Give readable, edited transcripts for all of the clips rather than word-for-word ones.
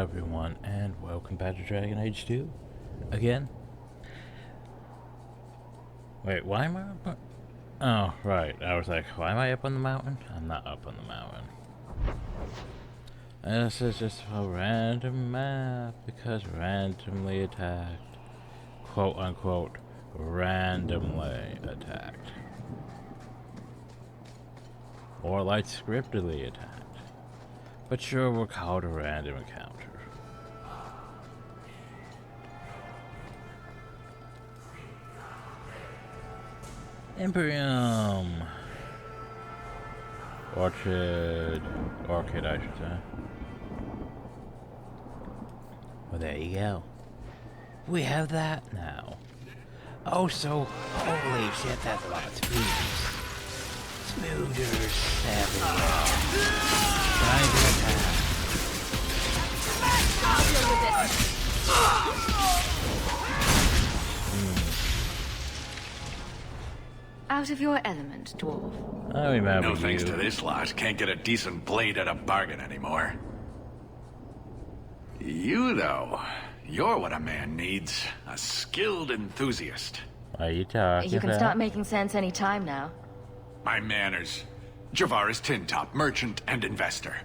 everyone, and welcome back to Dragon Age 2. Again. Wait, why am I up? Oh, right. I was like, why am I up on the mountain? I'm not up on the mountain. This is just a random map, because randomly attacked. Quote unquote, randomly attacked. More like scriptedly attacked. But sure, we'll call it a random encounter. Imperium! Orchid, I should say. Well, there you go. We have that now. Oh, so holy shit, that's a lot of speed. Smoother everywhere. Trying to attack. I'll deal with this. Out of your element, dwarf. I remember No thanks you. to this lot. Can't get a decent blade at a bargain anymore. You, though, you're what a man needs. A skilled enthusiast. What are you talking You can about? start making sense any time now. My manners. Javaris Tintop, merchant and investor.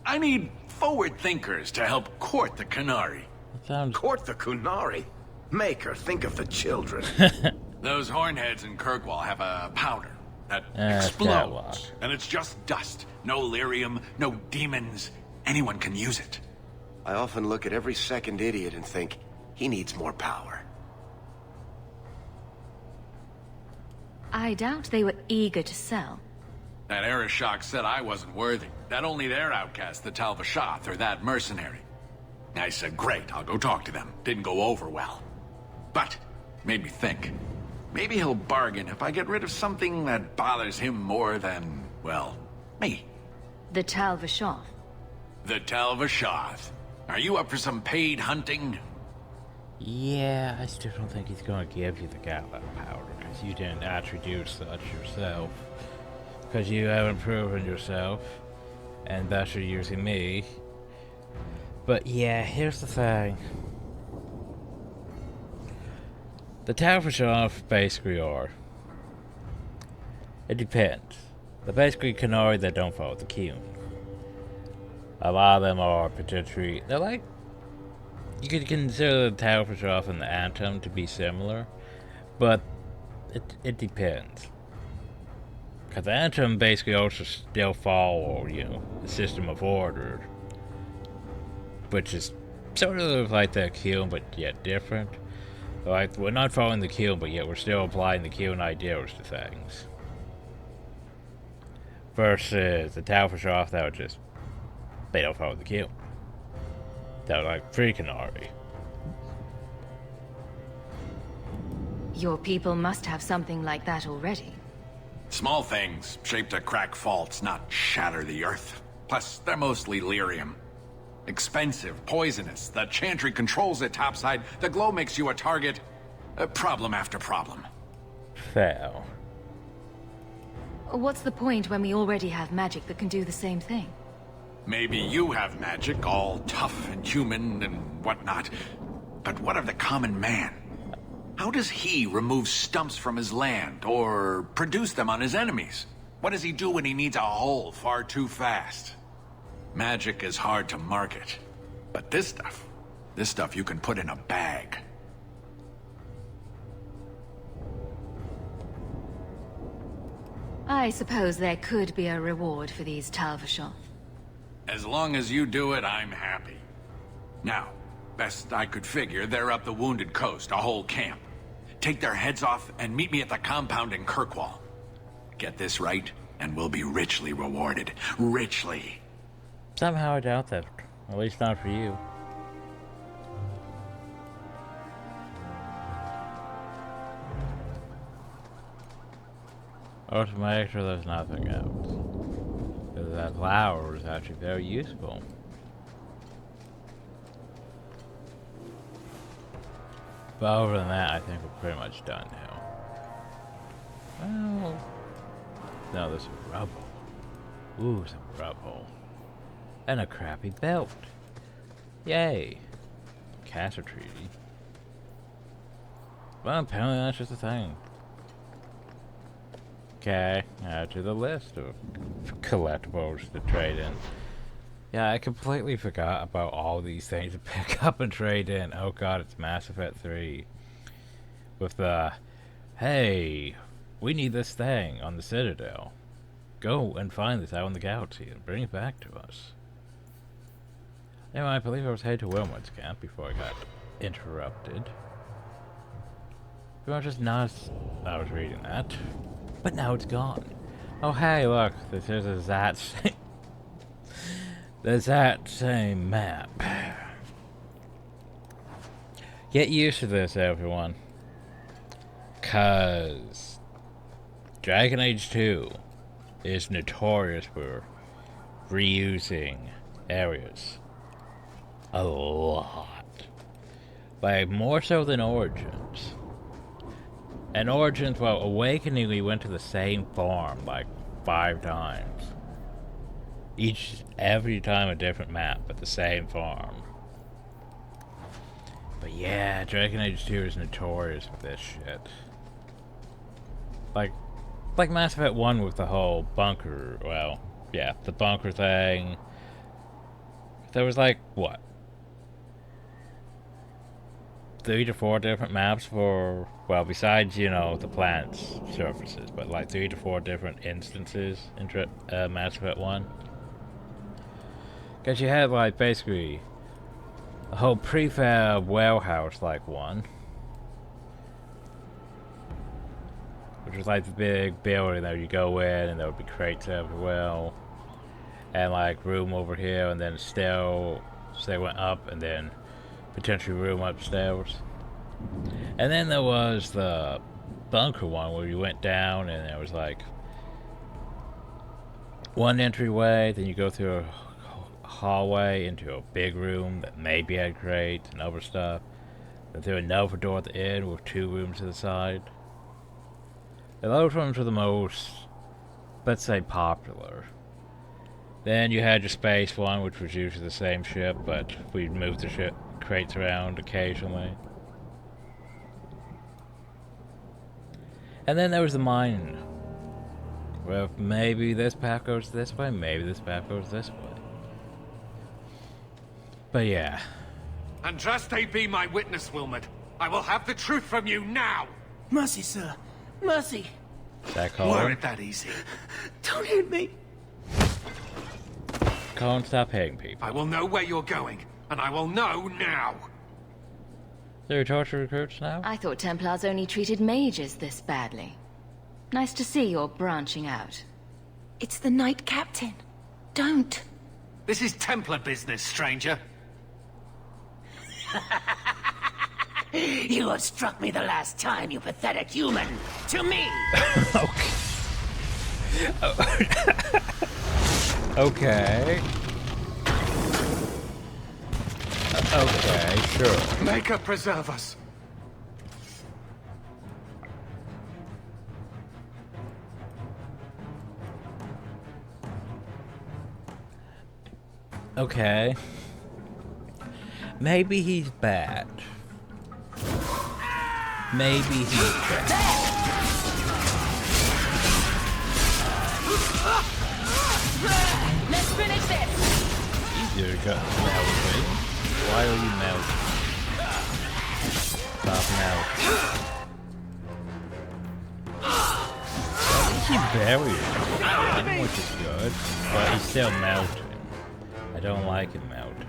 I need forward thinkers to help court the Qunari. That sounds... Court the Qunari. Make her think of the children. Those hornheads in Kirkwall have a powder that Skylock. explodes, and it's just dust. No lyrium, no demons. Anyone can use it. I often look at every second idiot and think, he needs more power. I doubt they were eager to sell. That Arishok said I wasn't worthy. That only their outcast, the Talvashath, or that mercenary. I said, great, I'll go talk to them. Didn't go over well. But, made me think. Maybe he'll bargain if I get rid of something that bothers him more than, well, me. The Talvashath. The Talvashath. Are you up for some paid hunting? Yeah, I still don't think he's gonna give you the Gatling powder, because you didn't attribute such yourself. Because you haven't proven yourself, and thus you're using me. But yeah, here's the thing. The Talvashath basically are... It depends. They're basically Qunari that don't follow the Qun. A lot of them are potentially... They're like... You could consider the Talvashath and the Atom to be similar, but it depends. Because the Atom basically also still follow, the system of order, which is sort of like the Qun, but yet different. Like, we're not following the Qun, but yet we're still applying the Qun ideals to things. Versus the Talvashath that would just... They don't follow the Qun. They're like pre-Qunari. Your people must have something like that already. Small things, shaped to crack faults, not shatter the earth. Plus, they're mostly lyrium. Expensive, poisonous. The Chantry controls it topside. The glow makes you a target. Problem after problem. Fail. What's the point when we already have magic that can do the same thing? Maybe you have magic, all tough and human and whatnot. But what of the common man? How does he remove stumps from his land, or produce them on his enemies? What does he do when he needs a hole far too fast? Magic is hard to market. But this stuff you can put in a bag. I suppose there could be a reward for these Talvashath. As long as you do it, I'm happy. Now, best I could figure, they're up the Wounded Coast, a whole camp. Take their heads off and meet me at the compound in Kirkwall. Get this right, and we'll be richly rewarded. Richly. Somehow I doubt that. At least not for you. Or to make sure there's nothing else. Because that flower is actually very useful. But other than that, I think we're pretty much done now. Well... No, there's some rubble. Ooh, some rubble. And a crappy belt. Yay. Castle Treaty. Well, apparently that's just a thing. Okay, add to the list of collectibles to trade in. Yeah, I completely forgot about all these things to pick up and trade in. Oh god, it's Mass Effect 3. With the, hey, we need this thing on the Citadel. Go and find this out in the galaxy and bring it back to us. Anyway, I believe I was headed to Wilmot's camp before I got interrupted. You know, just not I was reading that. But now it's gone. Oh hey, look, this is a there's that same map. Get used to this, everyone. 'Cause Dragon Age 2 is notorious for reusing areas. A lot. Like, more so than Origins. And Origins, well, Awakening, we went to the same farm like 5 times. Every time a different map, but the same farm. But yeah, Dragon Age 2 is notorious for this shit. Like Mass Effect 1 with the whole bunker, well, yeah, the bunker thing. There was like, what? 3 to 4 different maps for, well, besides, you know, the planet's surfaces, but like 3 to 4 different instances in Mass Effect 1. Because you had, like, basically a whole prefab warehouse like one. Which was like the big building that you go in and there would be crates everywhere. And like room over here and then still, so they went up and then potentially room upstairs. And then there was the bunker one where you went down and there was like one entryway, then you go through a hallway into a big room that maybe had crates and other stuff. Then through another door at the end with 2 rooms to the side. And those ones were the most, let's say, popular. Then you had your space one, which was usually the same ship, but we'd move the ship crates around occasionally. And then there was the mine. Well, maybe this path goes this way, maybe this path goes this way. But yeah. Andraste be my witness, Wilmot. I will have the truth from you now! Mercy, sir. Mercy. That Colin? Were it that easy? Don't hit me. Colin, stop hitting people. I will know where you're going, and I will know now! So you're torture recruits now? I thought Templars only treated mages this badly. Nice to see you're branching out. It's the Knight Captain. Don't. This is Templar business, stranger. You have struck me the last time, you pathetic human. To me! Okay. Okay. Okay, sure. Maker preserve us. Okay. Maybe he's bad. Maybe he's bad. Let's finish this! You got melting. Why are you melting? Stop melting. At least he buried him, which is good. But he's still melting. I don't like him melting.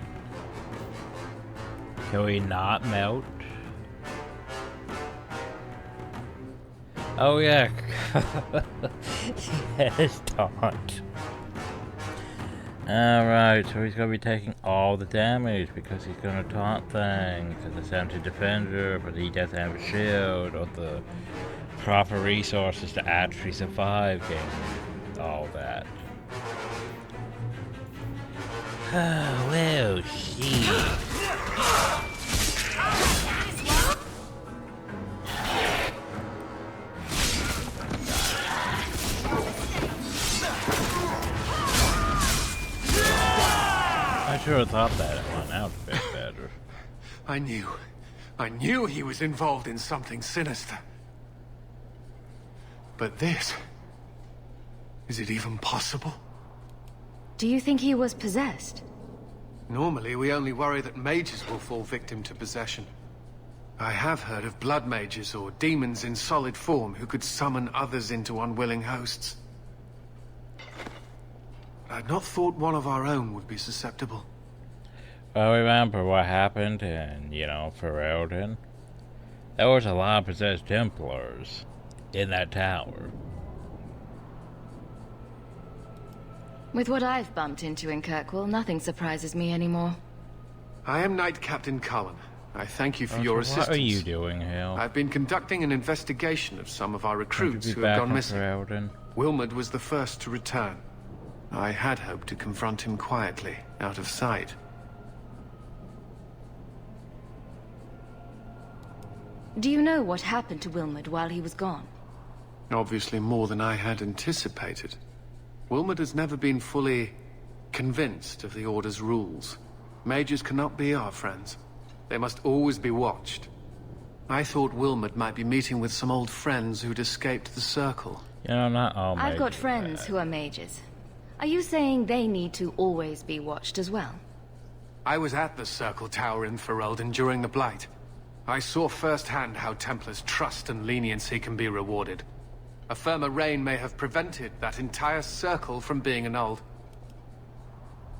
Can we not melt? Oh yeah. Yes, taunt. Alright, so he's gonna be taking all the damage because he's gonna taunt things. Because it's anti-defender, but he doesn't have a shield or the proper resources to actually survive getting all that. Oh, well, shit. I sure thought that it went out a bit better. better. I knew he was involved in something sinister. But this... is it even possible? Do you think he was possessed? Normally, we only worry that mages will fall victim to possession. I have heard of blood mages or demons in solid form who could summon others into unwilling hosts. I'd not thought one of our own would be susceptible. Well, remember what happened in, Ferelden? There was a lot of possessed Templars in that tower. With what I've bumped into in Kirkwall, nothing surprises me anymore. I am Knight Captain Cullen. I thank you for your assistance. What are you doing, Hal? I've been conducting an investigation of some of our recruits who have back gone in missing. Ferelden? Wilmot was the first to return. I had hoped to confront him quietly, out of sight. Do you know what happened to Wilmot while he was gone? Obviously more than I had anticipated. Wilmot has never been fully convinced of the Order's rules. Mages cannot be our friends. They must always be watched. I thought Wilmot might be meeting with some old friends who'd escaped the Circle. Not all I've got mages are friends bad. who are mages. Are you saying they need to always be watched as well? I was at the Circle Tower in Ferelden during the Blight. I saw firsthand how Templars' trust and leniency can be rewarded. A firmer reign may have prevented that entire circle from being annulled.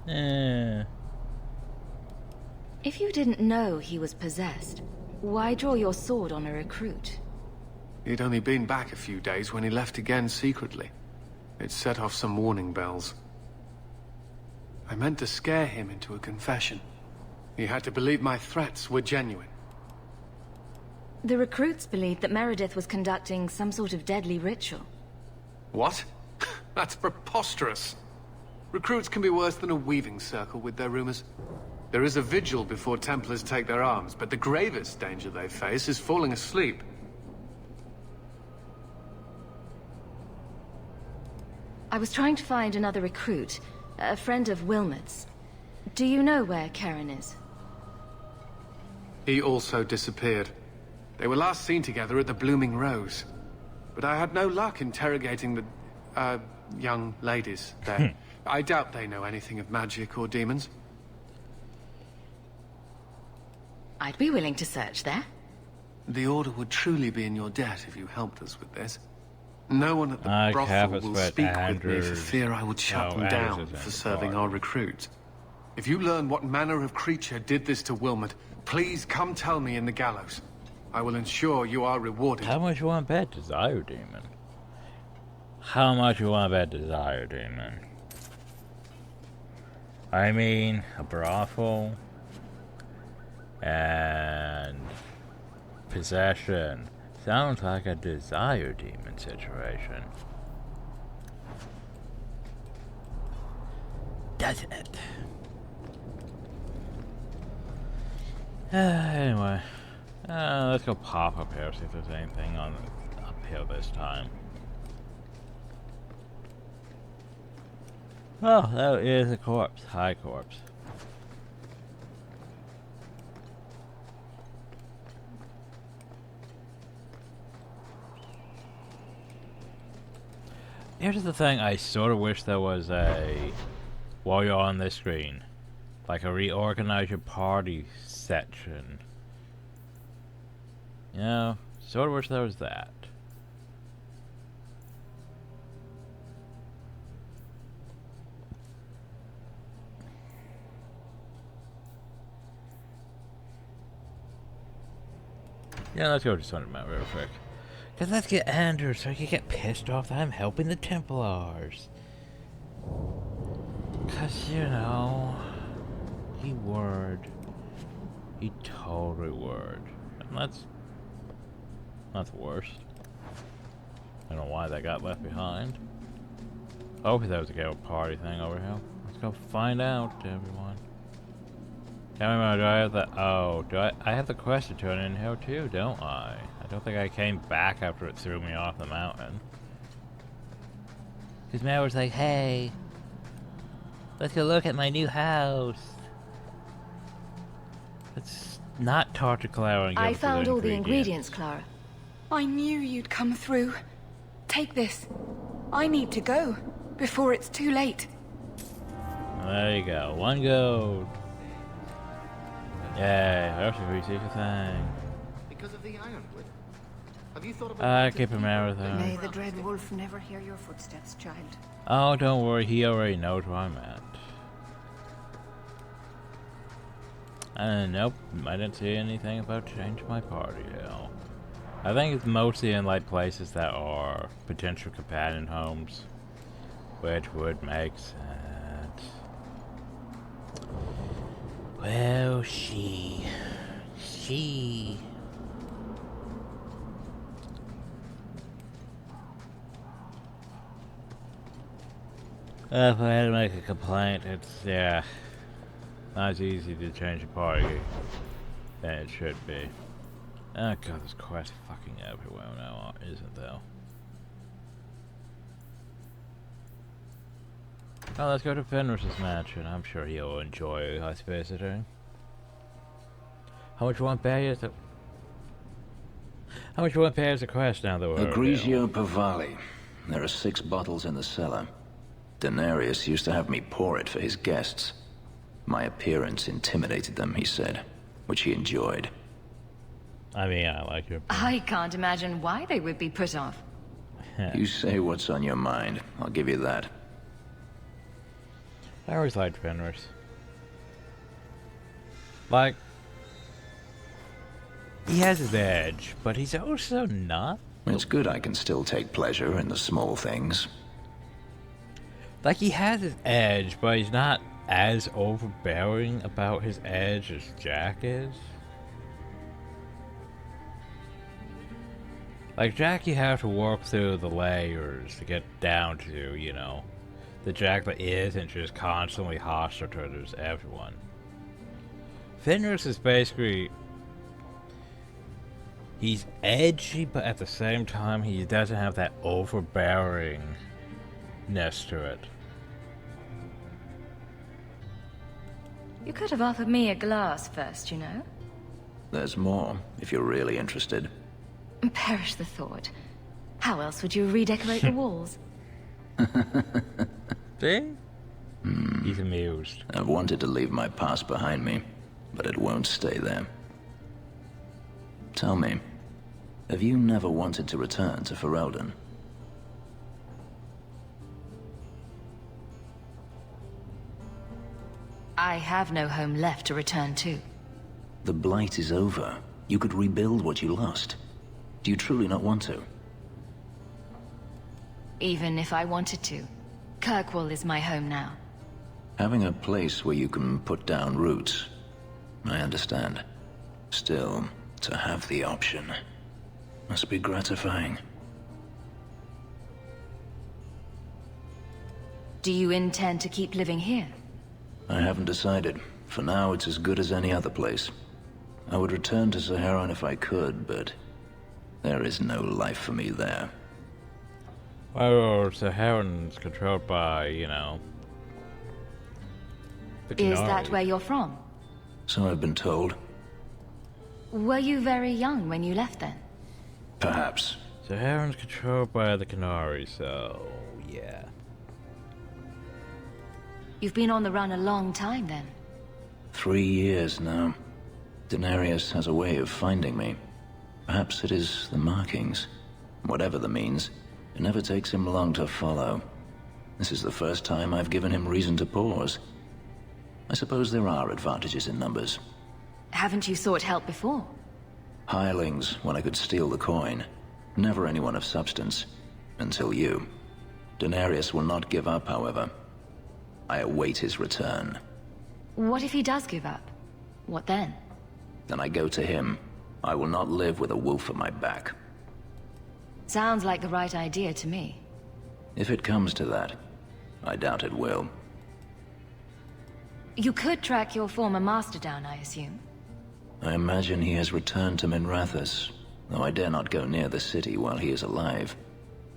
Eh. If you didn't know he was possessed, why draw your sword on a recruit? He'd only been back a few days when he left again secretly. It set off some warning bells. I meant to scare him into a confession. He had to believe my threats were genuine. The recruits believed that Meredith was conducting some sort of deadly ritual. What? That's preposterous. Recruits can be worse than a weaving circle with their rumors. There is a vigil before Templars take their arms, but the gravest danger they face is falling asleep. I was trying to find another recruit, a friend of Wilmot's. Do you know where Karen is? He also disappeared. They were last seen together at the Blooming Rose. But I had no luck interrogating the, young ladies there. I doubt they know anything of magic or demons. I'd be willing to search there. The Order would truly be in your debt if you helped us with this. No one at the I brothel haven't will spent speak with me Andrews. for fear I would shut No, them Andrews down isn't for the serving part. our recruits. If you learn what manner of creature did this to Wilmot, please come tell me in the gallows. I will ensure you are rewarded. How much you want to bet Desire Demon? How much you want to bet Desire Demon? I mean, a brothel and possession sounds like a Desire Demon situation. Doesn't it? Anyway. Let's go pop up here, see if there's anything on up here this time. Oh, that is a corpse. High corpse. Here's the thing, I sort of wish there was a, while you're on this screen, like a reorganize your party section. You know, sort of wish there was that. Yeah, let's go to Sundermount real quick. Cause let's get Andrew so he can get pissed off that I'm helping the Templars. Cause, you know, he would. He totally would. And that's not the worst. I don't know why that got left behind. Hopefully that was a gay party thing over here. Let's go find out, everyone. Tell me about, do I have the, oh, do I have the quest to turn in here too, don't I? I don't think I came back after it threw me off the mountain. Cause Mel was like, hey, let's go look at my new house. It's not tart to Clara and give I it found all the ingredients, Clara. I knew you'd come through. Take this. I need to go before it's too late. There you go. 1 gold. Yay, I also research a thing. Because of the ironwood. Have you thought about I keep a marathon. May the dread wolf never hear your footsteps, child. Oh, don't worry, he already knows where I'm at. Nope, I didn't see anything about changing my party, though. I think it's mostly in, like, places that are potential companion homes, which would make sense. Well, she... If I had to make a complaint, it's, yeah, not as easy to change a party than it should be. Oh god, this quest fucking everywhere now, isn't though? Oh, let's go to Fenris's mansion. I'm sure he'll enjoy us visiting. How much one pay is the... How much one pay is the quest now that we're Grigio Pavali. There are 6 bottles in the cellar. Denarius used to have me pour it for his guests. My appearance intimidated them, he said, which he enjoyed. I mean, I like your... I can't imagine why they would be put off. You say what's on your mind. I'll give you that. I always liked Fenris. Like... He has his edge, but he's also not. It's good I can still take pleasure in the small things. Like, he has his edge, but he's not as overbearing about his edge as Jack is. Like, Jack, you have to work through the layers to get down to, you know, the Jack that isn't just constantly hostile towards everyone. Fenris is basically... He's edgy, but at the same time, he doesn't have that overbearingness to it. You could have offered me a glass first, you know? There's more, if you're really interested. Perish the thought. How else would you redecorate the walls? See? He's amused. I've wanted to leave my past behind me, but it won't stay there. Tell me, have you never wanted to return to Ferelden? I have no home left to return to. The Blight is over. You could rebuild what you lost. Do you truly not want to? Even if I wanted to. Kirkwall is my home now. Having a place where you can put down roots, I understand. Still, to have the option must be gratifying. Do you intend to keep living here? I haven't decided. For now, it's as good as any other place. I would return to Saharan if I could, but there is no life for me there. Well, Saharan's controlled by, you know... the Is that Qunari. where you're from? So I've been told. Were you very young when you left then? Perhaps. Saharan's controlled by the Qunari, so... yeah. You've been on the run a long time then. 3 years now. Denarius has a way of finding me. Perhaps it is the markings. Whatever the means, it never takes him long to follow. This is the first time I've given him reason to pause. I suppose there are advantages in numbers. Haven't you sought help before? Hirelings, when I could steal the coin. Never anyone of substance. Until you. Denarius will not give up, however. I await his return. What if he does give up? What then? Then I go to him. I will not live with a wolf at my back. Sounds like the right idea to me. If it comes to that, I doubt it will. You could track your former master down, I assume. I imagine he has returned to Minrathous, though I dare not go near the city while he is alive.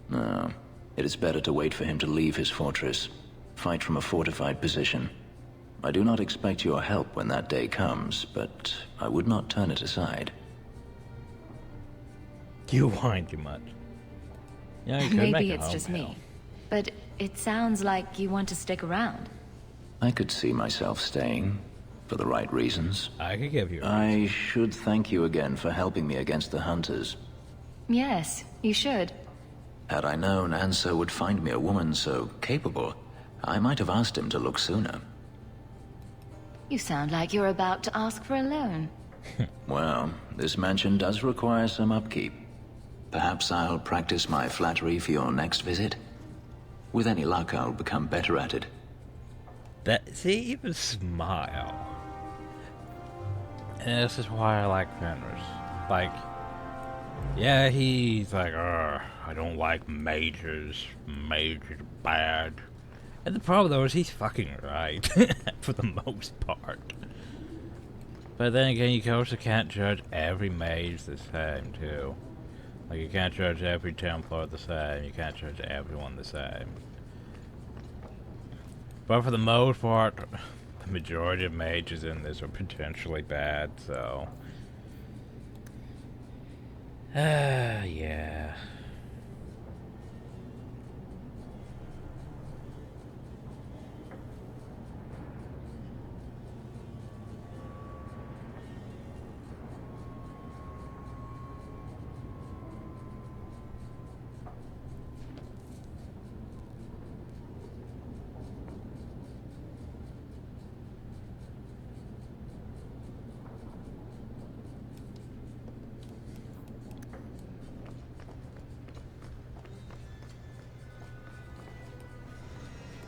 No, it is better to wait for him to leave his fortress. Fight from a fortified position. I do not expect your help when that day comes, but I would not turn it aside. You whine too much. Yeah, you could make Maybe a it's home just mail. me. But it sounds like you want to stick around. I could see myself staying, for the right reasons. I could give you a I should thank you again for helping me against the hunters. Yes, you should. Had I known Ansel would find me a woman so capable, I might have asked him to look sooner. You sound like you're about to ask for a loan. Well, this mansion does require some upkeep. Perhaps I'll practice my flattery for your next visit. With any luck, I'll become better at it. That, see, even smile. And this is why I like Fenris. Like, yeah, he's like, I don't like mages. Mages are bad. And the problem, though, is he's fucking right. For the most part. But then again, you also can't judge every mage the same, too. Like, you can't judge every Templar the same. You can't judge everyone the same. But for the most part, the majority of mages in this are potentially bad, so... yeah.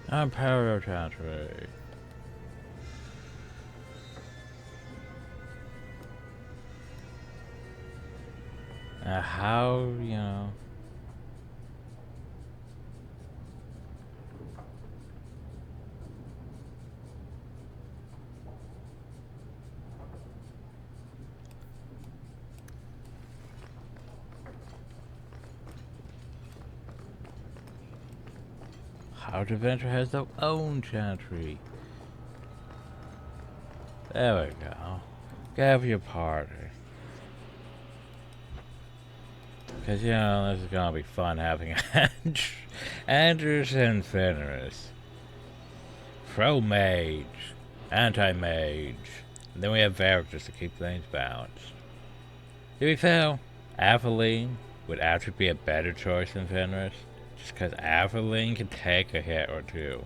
I'm parallel transfer. How, you know... How to Venture has their own chantry. There we go. Gather your party. Because, you know, this is gonna be fun having Andrews and Fenris. Pro Mage. Anti-Mage. And then we have characters to keep things balanced. To be fair, Aveline would actually be a better choice than Fenris. Just because Aveline can take a hit or two.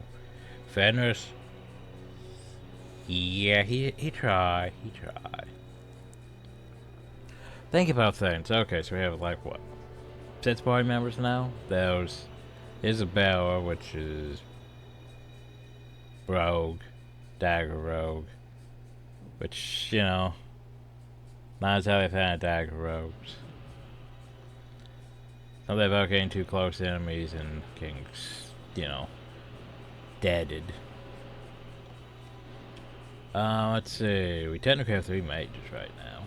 Fenris, yeah, he tried. Think about things. Okay, so we have like what? 6 party members now? There's Isabella, which is Rogue, Dagger Rogue. Which, you know, not as how they've had Dagger Rogues. Some they're about getting too close to enemies and getting, you know, deaded. Let's see. We technically have 3 mages right now.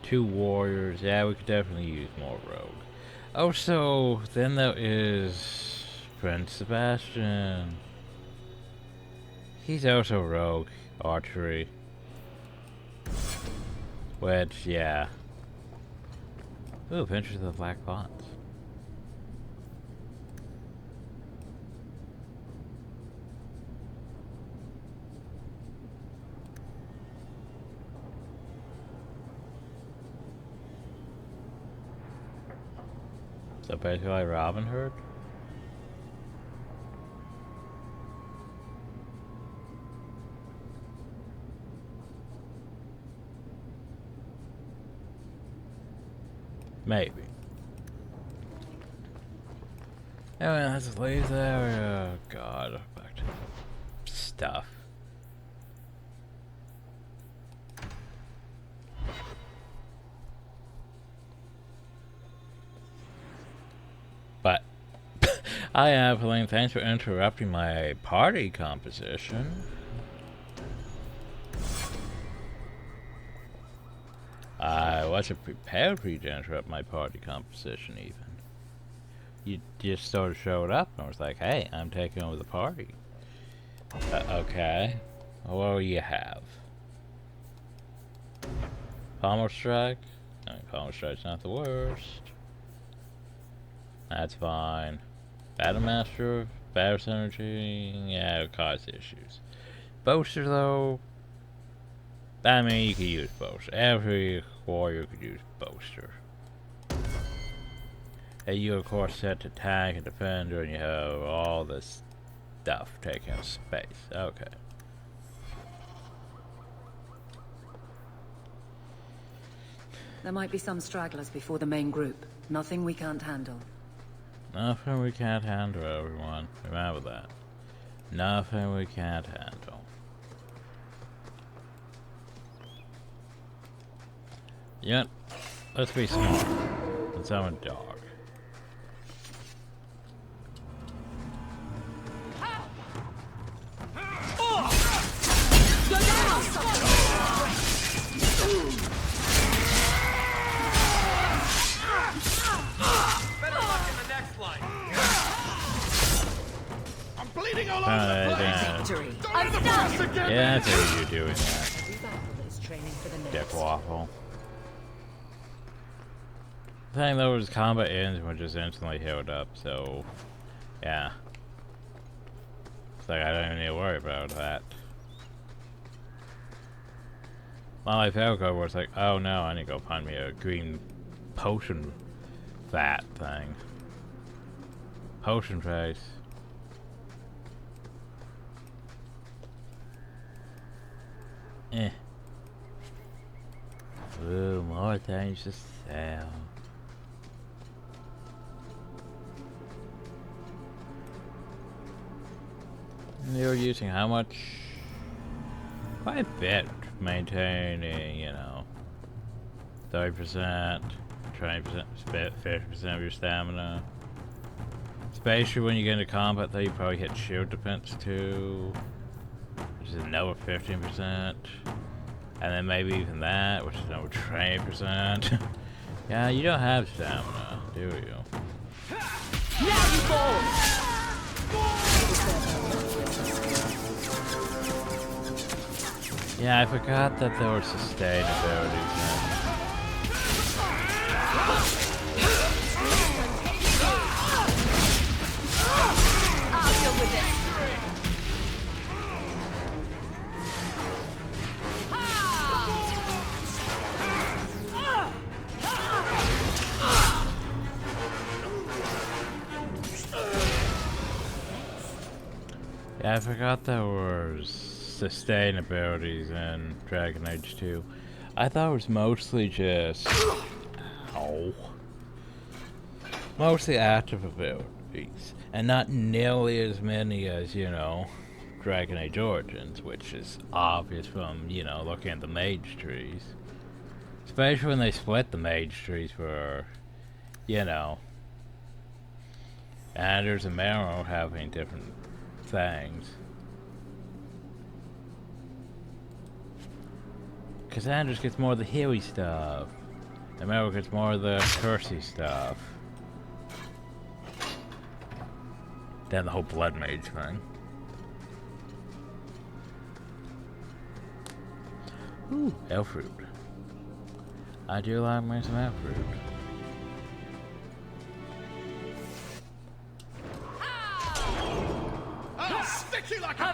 2 warriors. Yeah, we could definitely use more rogue. Oh, so then there is Prince Sebastian. He's also rogue. Archery. Which, yeah. Ooh, Pinterest of the Black Bots. So basically like Robin Hood? Maybe. Anyway, let's leave there. Oh god, back to stuff. But I am Pauline, thanks for interrupting my party composition. I wasn't prepared for you to interrupt my party composition even. You just sort of showed up and was like, hey, I'm taking over the party. Okay. What do you have? Pommel Strike? I mean, Pommel Strike's not the worst. That's fine. Battlemaster, Battle Synergy, yeah, it'll cause issues. Boaster, though, I mean, you could use Boaster. Every warrior could use Boaster. And you, of course, set to tank and defender, and you have all this stuff taking up space. Okay. There might be some stragglers before the main group. Nothing we can't handle. Nothing we can't handle, everyone. Remember that. Nothing we can't handle. Yep. Let's be smart. Let's summon a dog. Victory. Yeah, I think you're doing that. Dick waffle. The thing though is combat ends and we're just instantly healed up, so yeah. It's like I don't even need to worry about that. My Falco was like, oh no, I need to go find me a green potion vat thing. Potion face. Eh. Ooh, more things to sell. You're using how much? Quite a bit. Maintaining, you know, 30%, 20%, 50% of your stamina. Especially when you get into combat, though, you probably hit shield defense too, which is another 15%, and then maybe even that, which is another 20%. Yeah, you don't have stamina, do you? Now you fall! Yeah, I forgot that there were sustained abilities then. I'll deal with it. Yeah, I forgot there was sustain abilities in Dragon Age 2. I thought it was mostly just... Ow. Mostly active abilities. And not nearly as many as, you know, Dragon Age Origins, which is obvious from, you know, looking at the mage trees. Especially when they split the mage trees for, you know, Anders and Marrow having different things. Because Anders gets more of the healy stuff, and Marrow gets more of the cursey stuff. Then the whole blood mage thing. Ooh, elf fruit. I do like me some elf fruit. I'll stick you like a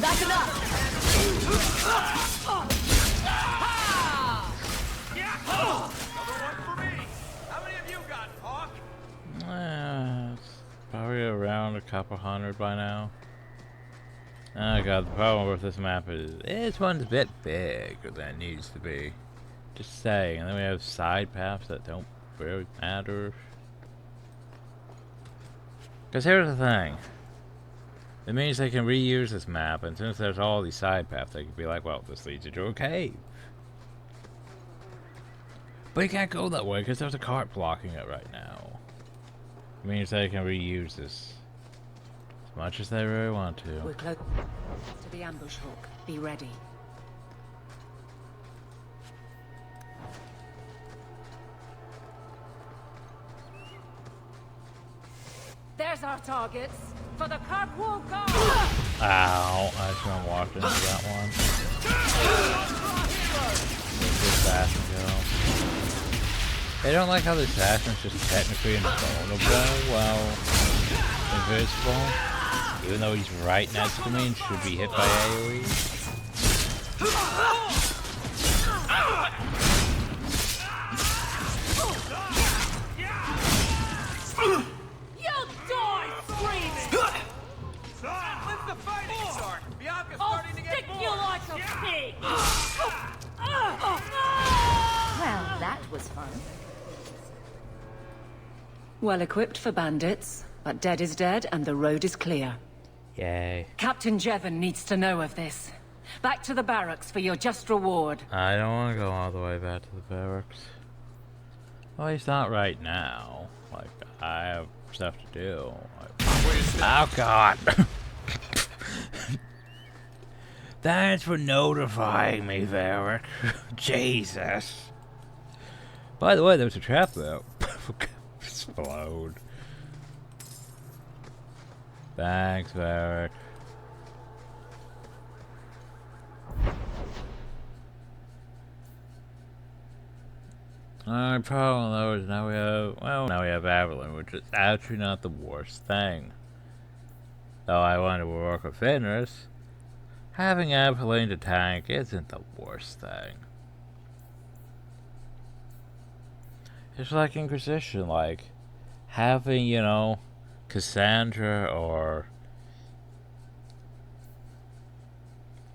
That's enough! It's probably around a couple hundred by now. Oh god, the problem with this map is this one's a bit bigger than it needs to be. Just saying, and then we have side paths that don't really matter. Because here's the thing. It means they can reuse this map, and since there's all these side paths, they can be like, well, this leads you to a cave. But you can't go that way because there's a cart blocking it right now. It means they can reuse this as much as they really want to. We're close to the ambush hook. Be ready. There's our targets for the Kirkwall Guard! Ow, I just want to walk into that one. This assassin kill. I don't like how the assassin's just technically invulnerable while invisible. Even though he's right next to me and should be hit by AoE. You'll die screaming! When's the fighting start? Bianca's I'll starting to get stick bored. you like a pig! Well, that was fun. Well equipped for bandits, but dead is dead and the road is clear. Yay. Captain Jevon needs to know of this. Back to the barracks for your just reward. I don't want to go all the way back to the barracks. Well, he's not right now. Like, I have stuff to do. Like, oh, God. Thanks for notifying me, Varric. Jesus. By the way, there was a trap there. Explode. Thanks, Varric. Alright, problem though is now we have Avalon, which is actually not the worst thing. Though I want to work with Fenris, having Avalon to tank isn't the worst thing. It's like Inquisition, like having, you know, Cassandra or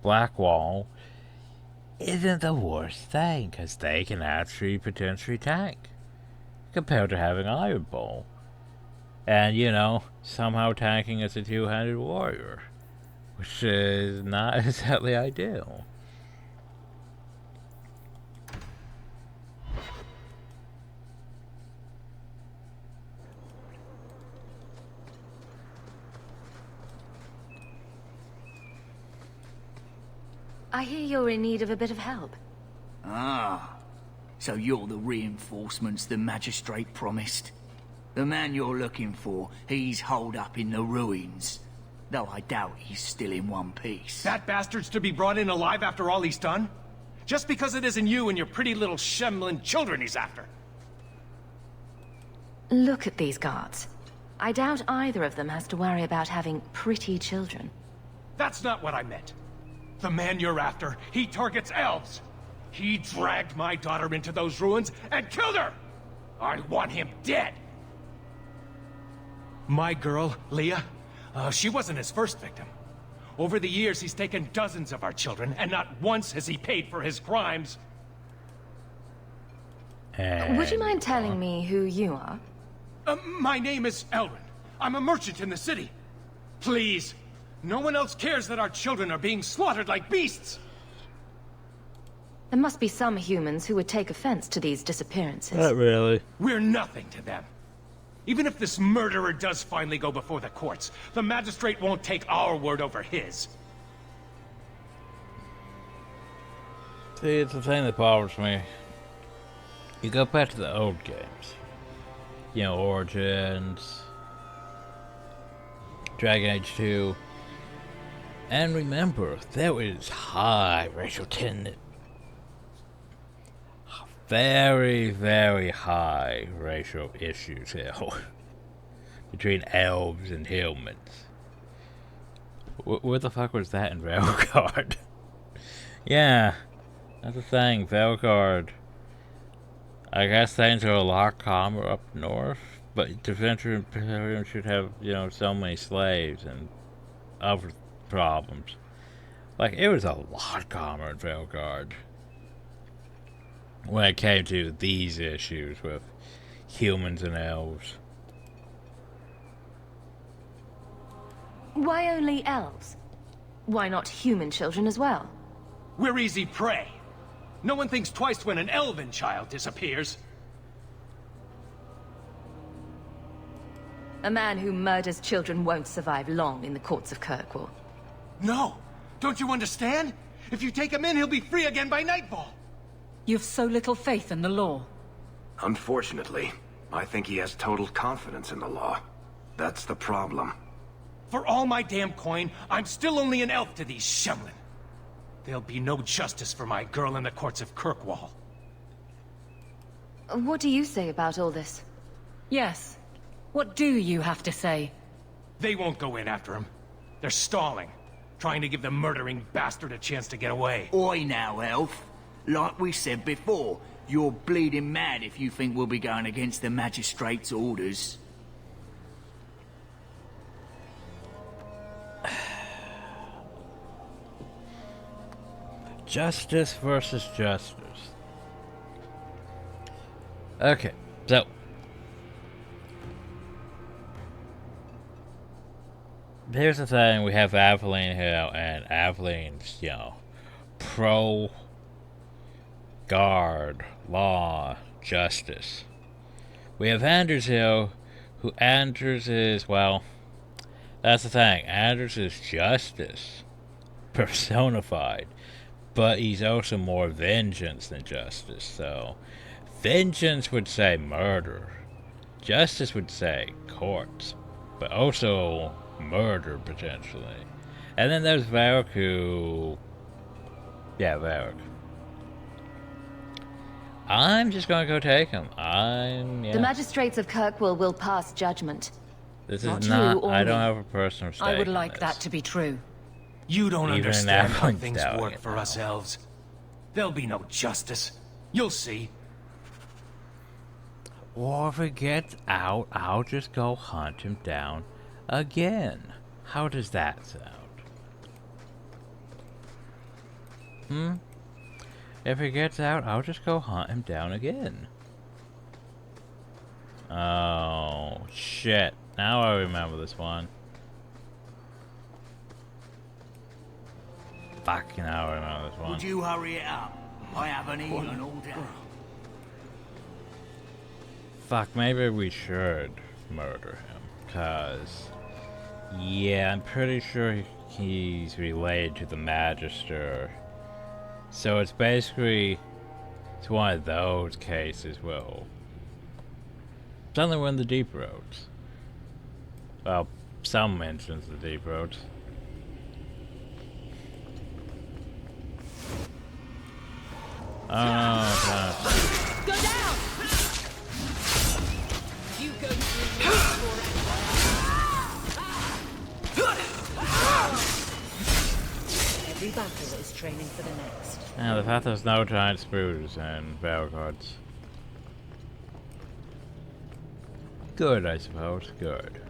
Blackwall isn't the worst thing, because they can actually potentially tank compared to having Iron Bull. And, you know, somehow tanking as a two-handed warrior, which is not exactly ideal. I hear you're in need of a bit of help. Ah, so you're the reinforcements the magistrate promised. The man you're looking for, he's holed up in the ruins. Though I doubt he's still in one piece. That bastard's to be brought in alive after all he's done? Just because it isn't you and your pretty little Shemlin children he's after. Look at these guards. I doubt either of them has to worry about having pretty children. That's not what I meant. The man you're after, he targets elves. He dragged my daughter into those ruins and killed her! I want him dead! My girl, Leah, she wasn't his first victim. Over the years, he's taken dozens of our children, and not once has he paid for his crimes. Would you mind telling me who you are? My name is Elrin. I'm a merchant in the city. Please, no one else cares that our children are being slaughtered like beasts! There must be some humans who would take offense to these disappearances. Not really. We're nothing to them. Even if this murderer does finally go before the courts, the magistrate won't take our word over his. See, it's the thing that bothers me. You go back to the old games. You know, Origins, Dragon Age 2. And remember, there was high racial tension. Very, very high racial issues here between elves and humans. What the fuck was that in Velgard? Yeah, that's the thing, Velgard. I guess things are a lot calmer up north, but the Venture Imperium should have, you know, so many slaves and other problems. Like, it was a lot calmer in Velgard when it came to these issues with humans and elves. Why only elves? Why not human children as well? We're easy prey. No one thinks twice when an elven child disappears. A man who murders children won't survive long in the courts of Kirkwall. No! Don't you understand? If you take him in, he'll be free again by nightfall! You've so little faith in the law. Unfortunately, I think he has total confidence in the law. That's the problem. For all my damn coin, I'm still only an elf to these Shemlin. There'll be no justice for my girl in the courts of Kirkwall. What do you say about all this? Yes. What do you have to say? They won't go in after him. They're stalling, trying to give the murdering bastard a chance to get away. Oi now, elf. Like we said before, you're bleeding mad if you think we'll be going against the magistrate's orders. Justice versus justice. Okay, so here's the thing: we have Aveline here, and Aveline's, you know, pro guard, law, justice. We have Anders here, who Anders is, well, that's the thing. Anders is justice personified. But he's also more vengeance than justice, so vengeance would say murder. Justice would say courts, but also murder, potentially. And then there's Varric who... yeah, Varric. I'm just gonna go take him. The magistrates of Kirkwall will pass judgment. This Not is you not... or I don't me. have a personal stake I would in like this. that to be true. You don't Even understand how Aveline's things doubting work it for now. us elves. There'll be no justice. You'll see. Or if it gets out, I'll just go hunt him down again. How does that sound? If he gets out, I'll just go hunt him down again. Oh, shit. Now I remember this one. Fuck, now I remember this one. Would you hurry it up? I haven't eaten all day. Fuck, maybe we should murder him. Cause, yeah, I'm pretty sure he's related to the Magister. So it's basically, it's one of those cases, well, something we're in the deep roads. Well, some mentions the deep roads. Oh, Go down! You go Every battle is training for the next. yeah, the fact there's no giant sprues and battle cards. Good, I suppose. Good.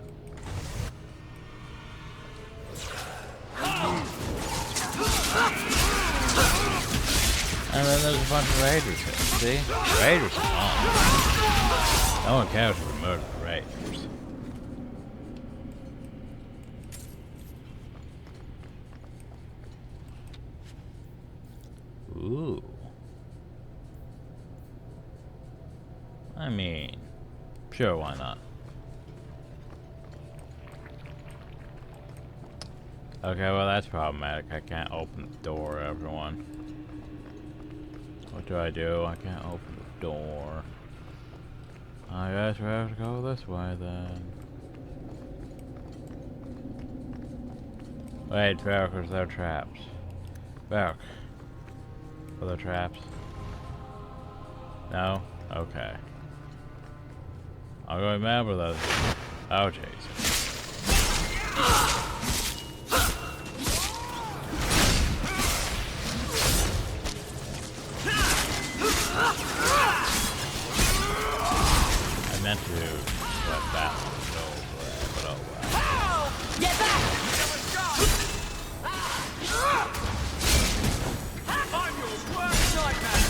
And then there's a bunch of raiders here. See? Raiders are on. No one cares if we murder the raiders. Ooh. I mean, sure, why not? Okay, well that's problematic. I can't open the door, everyone. What do? I can't open the door. I guess we have to go this way then. Wait, Varric, there are traps. Varric. Are there traps? No? Okay. I'll go remember those. Oh, jeez. I meant to let that one go over it, but oh well. Get back! I'm your worst nightmare!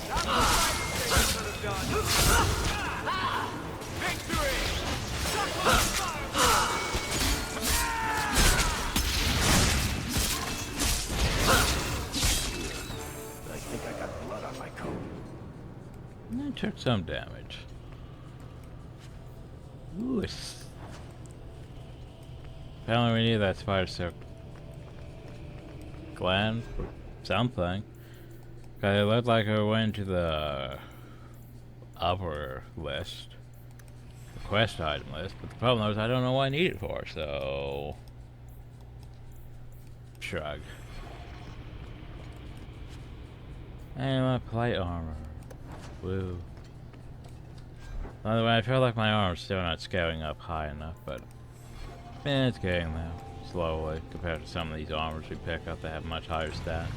That's the right thing you could have done. Victory! I think I got blood on my coat. I took some damage. Ooh, apparently we need that spider silk gland for something. Cause it looked like it went to the upper list, the quest item list, but the problem is I don't know what I need it for, so... Shrug. And my plate armor. Woo. By the way, I feel like my armor's still not scaling up high enough, but it's getting there, slowly, compared to some of these armors we pick up that have much higher stats.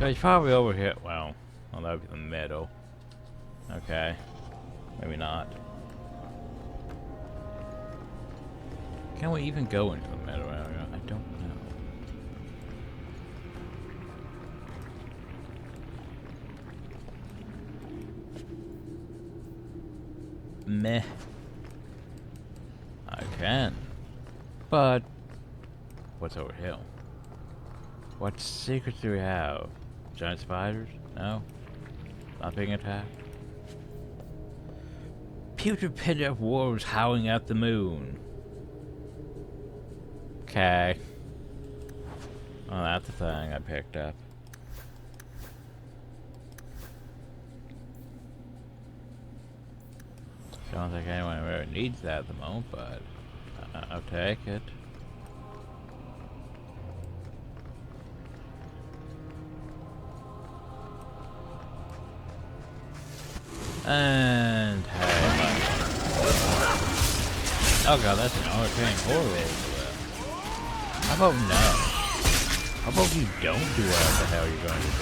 So he's probably over here. Well, that would be the middle. Okay. Maybe not. Can we even go into the middle area? I don't know. Meh. I can. But what's over here? What secrets do we have? Giant spiders? No? Not being attacked? Putrid pit of wolves howling at the moon. Okay. Well, that's the thing I picked up. Don't think anyone really needs that at the moment, but I'll take it. And hey. Oh god, that's an arcane horror. How about no? How about you don't do what the hell you're going to do?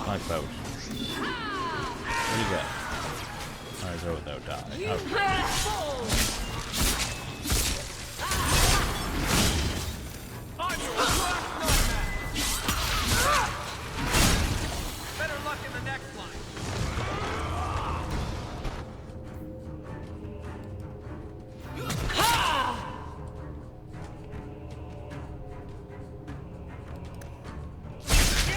My folks. What do you got? Alright, so without dying. Okay.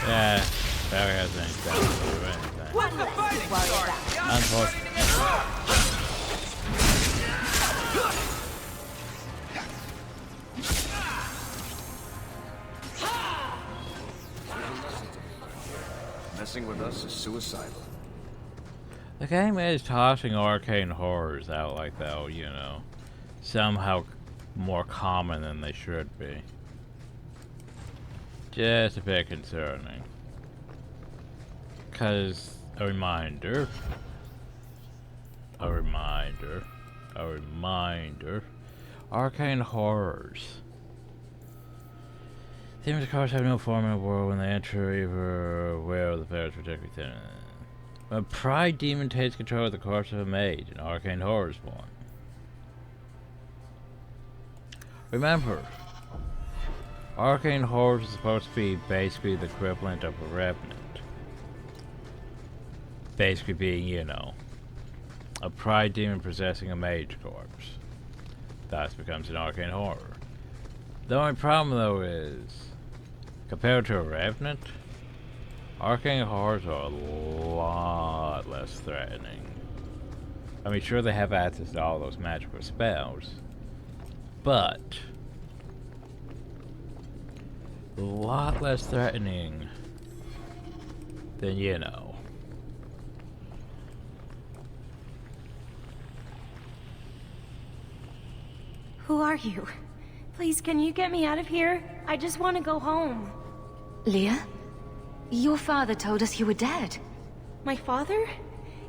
Yeah, Barry has any damage or anything. What's the fighting start? Unfortunately. Messing with us is suicidal. The game is tossing arcane horrors out like that, you know, somehow more common than they should be. Just a bit concerning. Cause a reminder, arcane horrors. Demons, of course, have no form in the world when they enter, either aware of the player's particular thing. When a pride demon takes control of the corpse of a mage, an arcane horror is born. Remember, arcane horrors is supposed to be basically the equivalent of a revenant. Basically being, you know, a pride demon possessing a mage corpse. Thus becomes an arcane horror. The only problem though is, compared to a revenant, arcane horrors are a lot less threatening. I mean, sure they have access to all those magical spells, but a lot less threatening than, you know. Who are you? Please, can you get me out of here? I just want to go home. Leah? Your father told us you were dead. My father?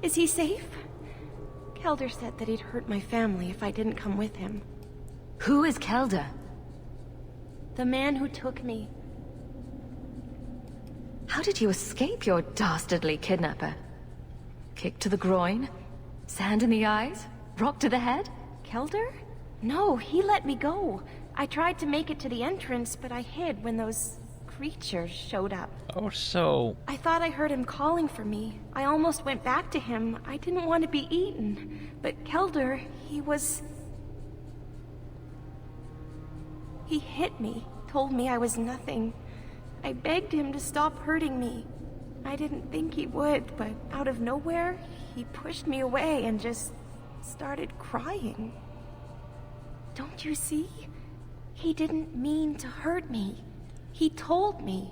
Is he safe? Kelder said that he'd hurt my family if I didn't come with him. Who is Kelder? The man who took me. How did you escape your dastardly kidnapper? Kick to the groin? Sand in the eyes? Rock to the head? Kelder? No, he let me go. I tried to make it to the entrance, but I hid when those creatures showed up. Oh, so... I thought I heard him calling for me. I almost went back to him. I didn't want to be eaten. But Kelder, he hit me, told me I was nothing. I begged him to stop hurting me. I didn't think he would, but out of nowhere, he pushed me away and just started crying. Don't you see? He didn't mean to hurt me. He told me.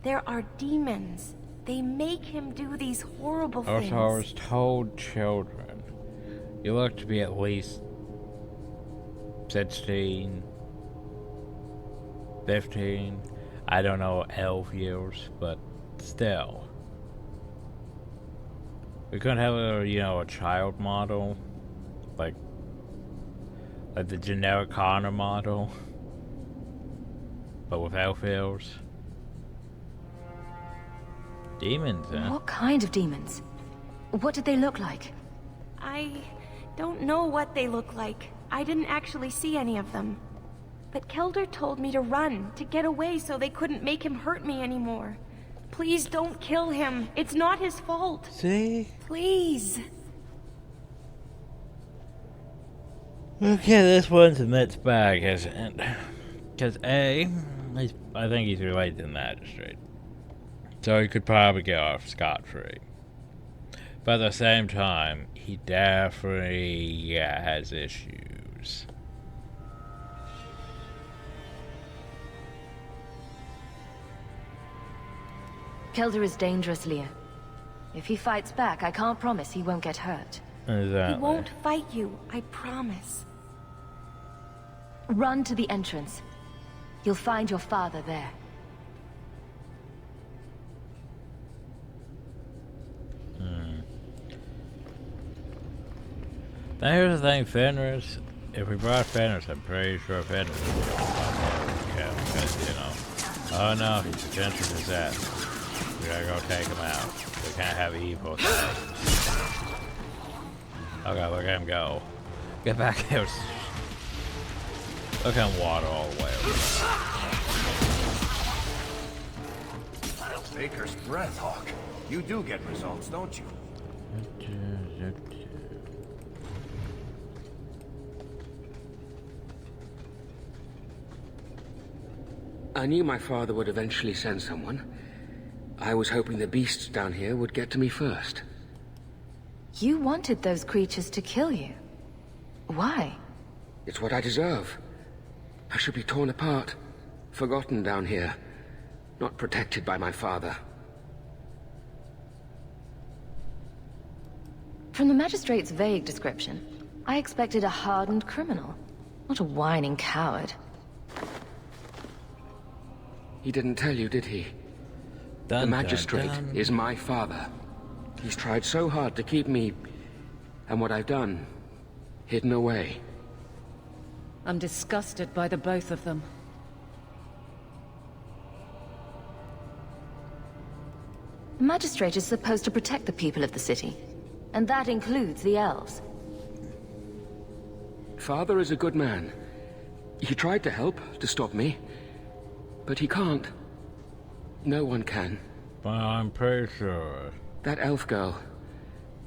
There are demons. They make him do these horrible things. Othars told children. You look to be at least 16, 15. I don't know, 11 years, but still. We couldn't have a child model, like the generic Connor model, but with elf ears. Demons, huh? What kind of demons? What did they look like? I don't know what they look like. I didn't actually see any of them. But Kelder told me to run, to get away so they couldn't make him hurt me anymore. Please don't kill him. It's not his fault. See? Please. Okay, this one's a mixed bag, isn't it? Because I think he's related to the magistrate. So he could probably get off scot-free. But at the same time, he definitely has issues. Kelder is dangerous, Leah. If he fights back, I can't promise he won't get hurt. Exactly. He won't fight you, I promise. Run to the entrance. You'll find your father there. Now here's the thing, Fenris. If we brought Fenris, I'm pretty sure Fenris would yeah, because, oh no, he's the entrance is that. We gotta go take him out. We can't have evil things. Okay, look at him go. Get back here. Look at him water all the way over. Baker's breath, Hawk. You do get results, don't you? I knew my father would eventually send someone. I was hoping the beasts down here would get to me first. You wanted those creatures to kill you. Why? It's what I deserve. I should be torn apart, forgotten down here, not protected by my father. From the magistrate's vague description, I expected a hardened criminal, not a whining coward. He didn't tell you, did he? Dun, the magistrate dun, dun. is my father. He's tried so hard to keep me, and what I've done, hidden away. I'm disgusted by the both of them. The magistrate is supposed to protect the people of the city, and that includes the elves. Father is a good man. He tried to help, to stop me. But he can't. No one can. Well, I'm pretty sure. That elf girl.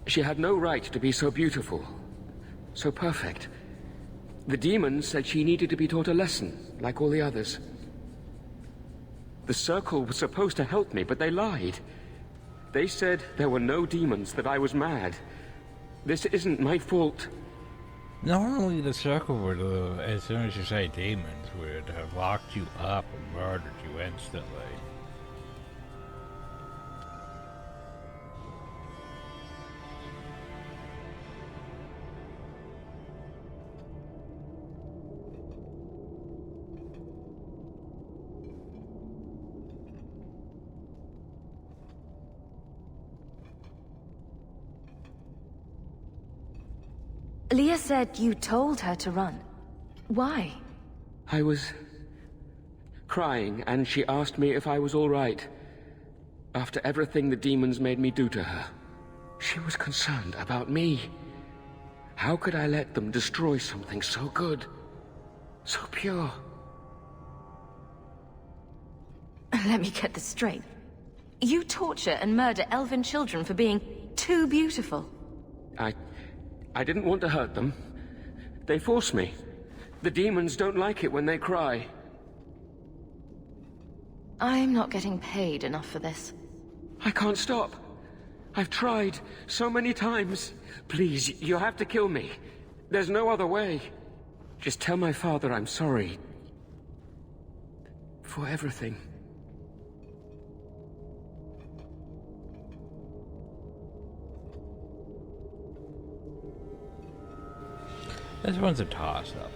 She had no right to be so beautiful. So perfect. The demons said she needed to be taught a lesson, like all the others. The Circle was supposed to help me, but they lied. They said there were no demons, that I was mad. This isn't my fault. Normally the Circle would, as soon as you say demons, would have locked you up and murdered you instantly. Leah said you told her to run. Why? I was crying, and she asked me if I was all right. After everything the demons made me do to her, she was concerned about me. How could I let them destroy something so good, so pure? Let me get this straight. You torture and murder elven children for being too beautiful. I didn't want to hurt them. They forced me. The demons don't like it when they cry. I'm not getting paid enough for this. I can't stop. I've tried so many times. Please, you have to kill me. There's no other way. Just tell my father I'm sorry. For everything. This one's a toss-up.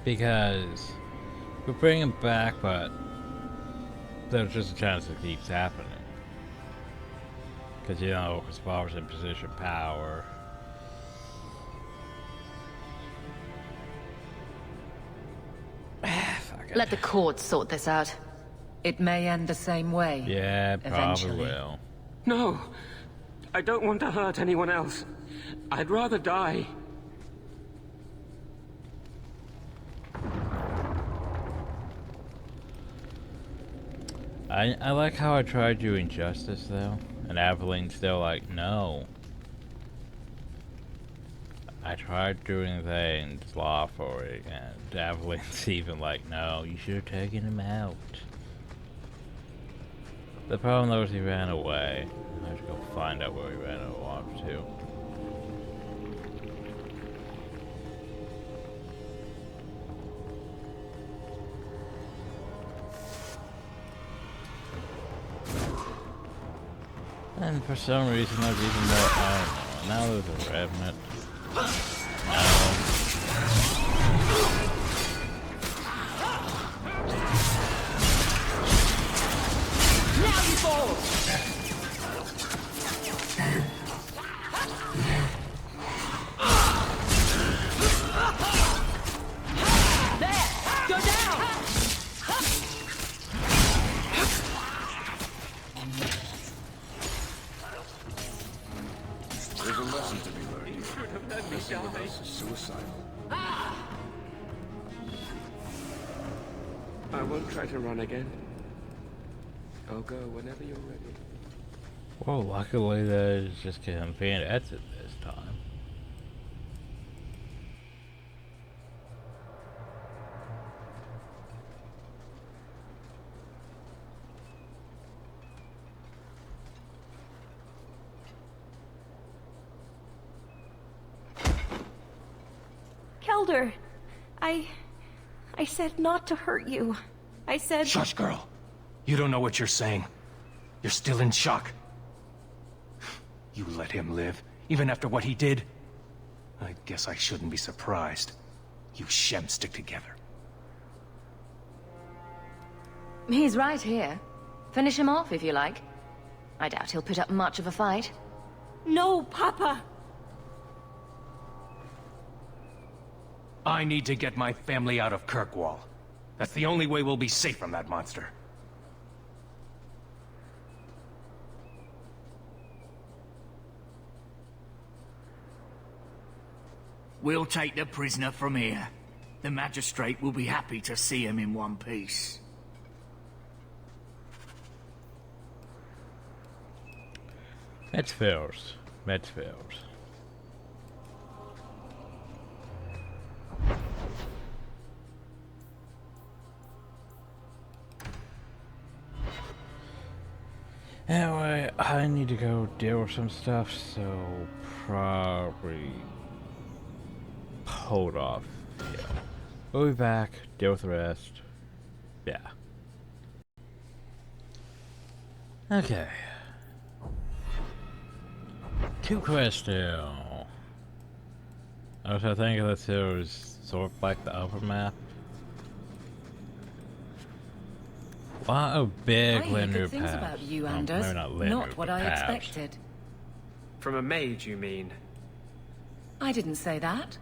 Because we bring him back, but there's just a chance it keeps happening. Because, you know, his father's in position of power. Let the courts sort this out. It may end the same way. Yeah, probably eventually. will. No! I don't want to hurt anyone else. I'd rather die. I like how I tried doing justice, though. And Evelyn's still like, no. I tried doing things lawfully, and Evelyn's even like, no, you should have taken him out. The problem though is he ran away. I have to go find out where he ran off to. And for some reason there's even more, I don't know, now there's a revenant. No. Now you fall! There! Go down! There's a lesson to be learned. You should have let me Messing with die. us is suicidal. I won't try to run again. I'll go whenever you're ready. Well, luckily there's just convenient exit this time. Kelder, I said not to hurt you. I said... Shush, girl. You don't know what you're saying. You're still in shock. You let him live, even after what he did? I guess I shouldn't be surprised. You Shem stick together. He's right here. Finish him off if you like. I doubt he'll put up much of a fight. No, Papa! I need to get my family out of Kirkwall. That's the only way we'll be safe from that monster. We'll take the prisoner from here. The magistrate will be happy to see him in one piece. Medsphells. Anyway, I need to go deal with some stuff, so probably hold off. Yeah. We'll be back, deal with the rest. Yeah. Okay. 2 quests still. I was thinking that it was sort of like the upper map. What a big linear things path. about you, Well, Anders. maybe not linear, Not what but I paths. expected. From a mage, you mean? I didn't say that.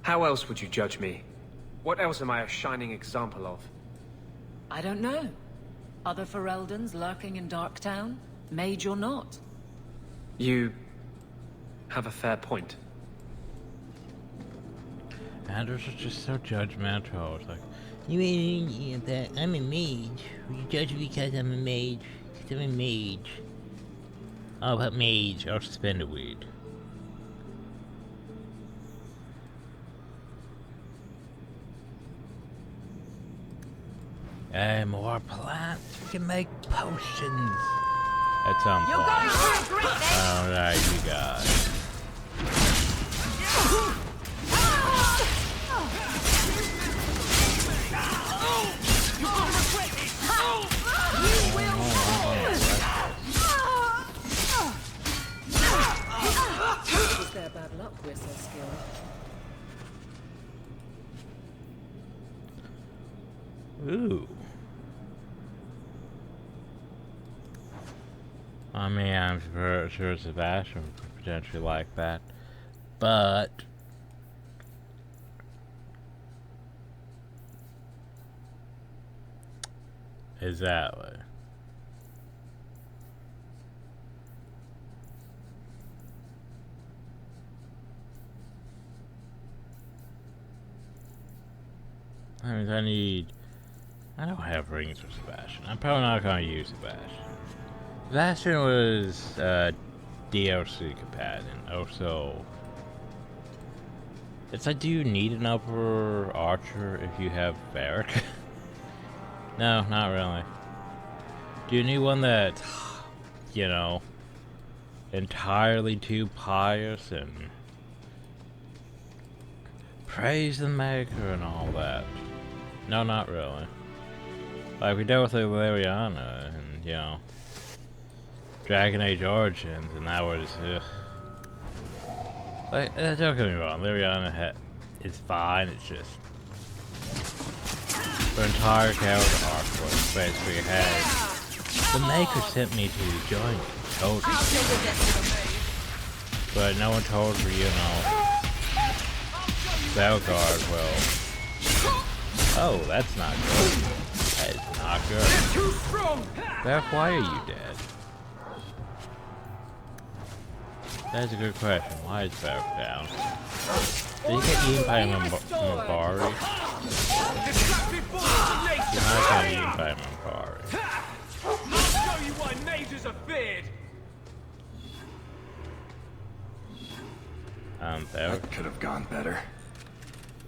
How else would you judge me? What else am I a shining example of? I don't know. Other Fereldans lurking in Darktown? Mage or not? You have a fair point. Anders is just so judgmental. It's like, you mean that I'm a mage? You judge me because I'm a mage? Because I'm a mage. Oh, but mage or suspended weed. And more plants. We can make potions. At some point. Alright, you guys. Was there bad luck we're so skilled. Ooh. I mean, I'm sure Sebastian would potentially like that, but exactly. I mean, I don't have rings for Sebastian. I'm probably not going to use Sebastian. Sebastian was DLC companion. Also, it's like, do you need an upper archer if you have Varric? No, not really. Do you need one that, you know, entirely too pious and praise the Maker and all that? No, not really. Like, we dealt with Liliana and, you know, Dragon Age Origins, and that was, like, don't get me wrong, Liliana is fine, it's just her entire character arc was basically, hey, the Maker sent me to join you, told me. But no one told her, you know, Belgard, well, oh, that's not good. That is not good. Beth, why are you dead? That's a good question. Why is Beth down? Did he get eaten by Mabari? He's not getting eaten by Mabari. I'll show you why mages are feared. That could have gone better.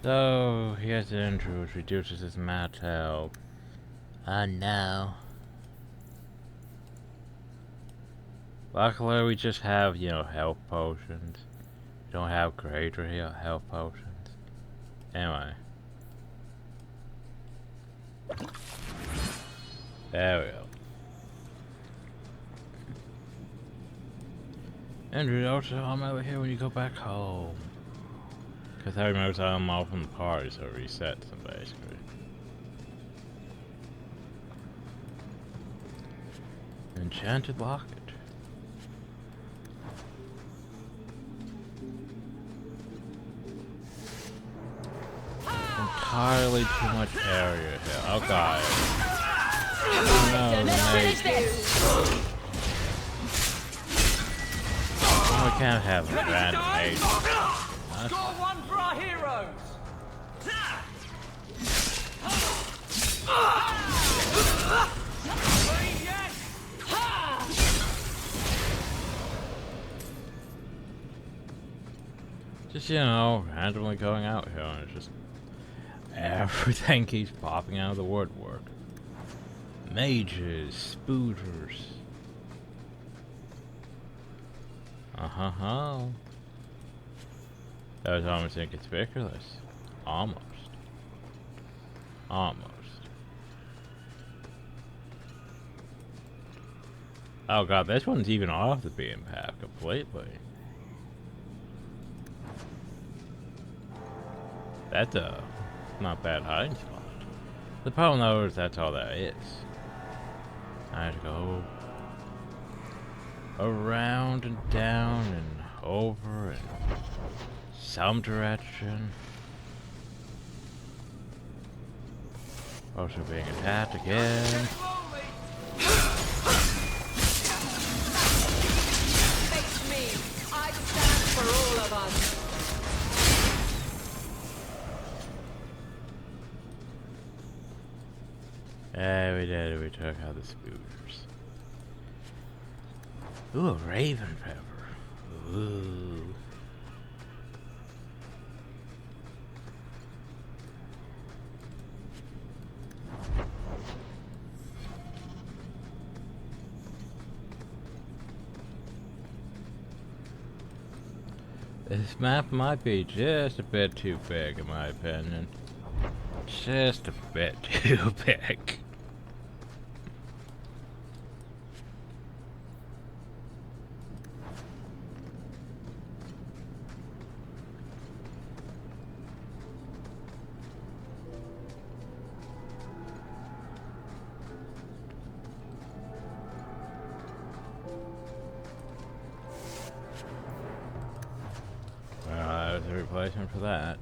So, he has an injury which reduces his mat health. No. Luckily, we just have, you know, health potions. We don't have greater health potions. Anyway. There we go. Andrew, also, I'm over here when you go back home. Because I remember I'm off from the party, so it resets them basically. Enchanted locket. Entirely too much area here. Oh god. Oh no, the mage. Oh, we can't have a random mage. Score one for our heroes. Just, you know, randomly going out here and it's just everything keeps popping out of the woodwork. Mages, spooters. That was almost inconspicuous. Almost. Oh god, this one's even off the beam path completely. That's a not bad hiding spot. The problem though is that's all that is. I have to go around and down and over and some direction. Also being attacked again. Face me. I stand for all of us. Yeah, we did it. We took out the spooters. Ooh, a raven pepper. Ooh. This map might be just a bit too big, in my opinion. Just a bit too big. replacement for that.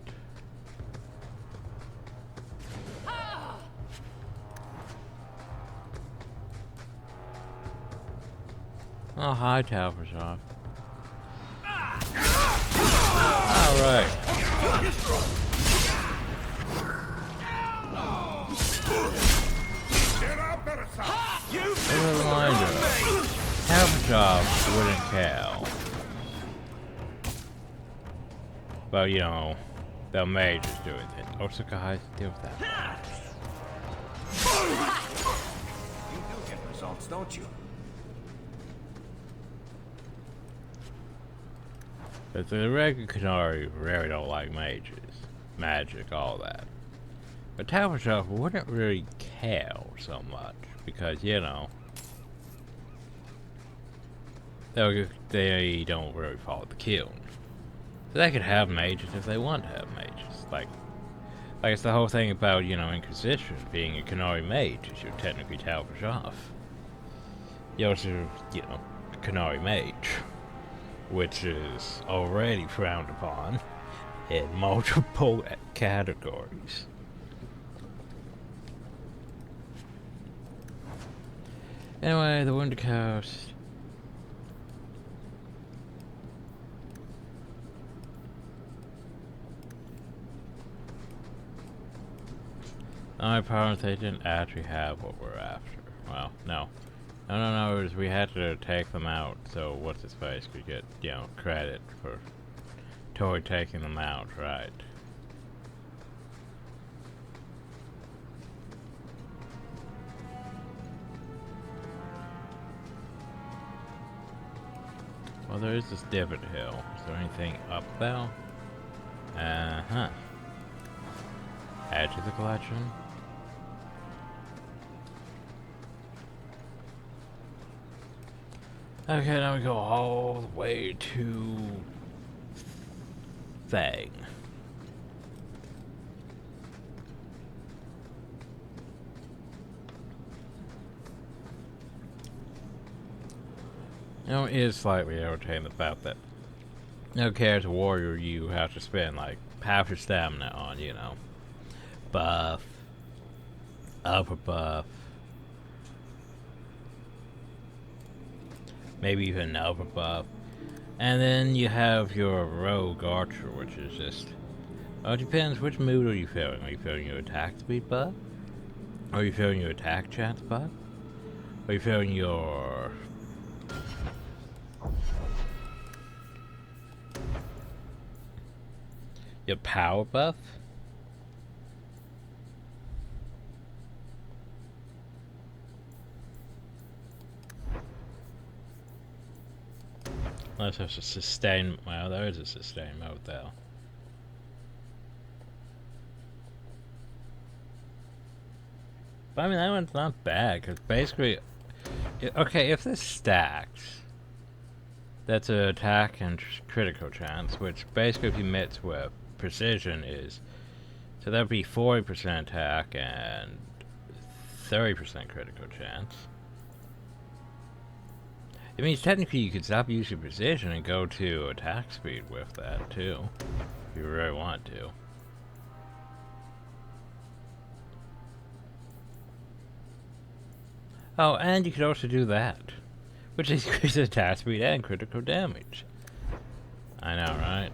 Oh, hi, Talbot. Alright. A reminder, Talbot wouldn't care. But, you know, the mage is doing it. Osaka deal with that. You do get results, don't you? But the regular Canary really don't like mages. Magic, all that. But Talbot wouldn't really care so much. Because, you know, they don't really follow the kiln. So they could have mages if they want to have mages. Like it's the whole thing about, you know, Inquisition being a Canary mage is you're technically Talbot off. You're also, you know, a Canary mage, which is already frowned upon in multiple categories. Anyway, the Winter Coast. Apparently they didn't actually have what we're after. Well, no. No, it was we had to take them out, so what's his face could get, you know, credit for totally taking them out, right? Well, there is this divot hill. Is there anything up there? Uh-huh. Add to the collection. Okay, now we go all the way to Thing. You know, it is slightly irritating about that. Okay, as a warrior, you have to spend like half your stamina on, you know, buff, upper buff, maybe even an upper buff, and then you have your rogue archer, which is just, well, it depends which mood are you feeling. Are you feeling your attack speed buff? Are you feeling your attack chance buff? Are you feeling your power buff? Unless there's a sustain, well, there is a sustain mode though. But I mean, that one's not bad, because basically, okay, if this stacks, that's an attack and critical chance, which basically if you mix with precision is, so that'd be 40% attack and 30% critical chance. It means technically you could stop using precision and go to attack speed with that too, if you really want to. Oh, and you could also do that, which increases attack speed and critical damage. I know, right?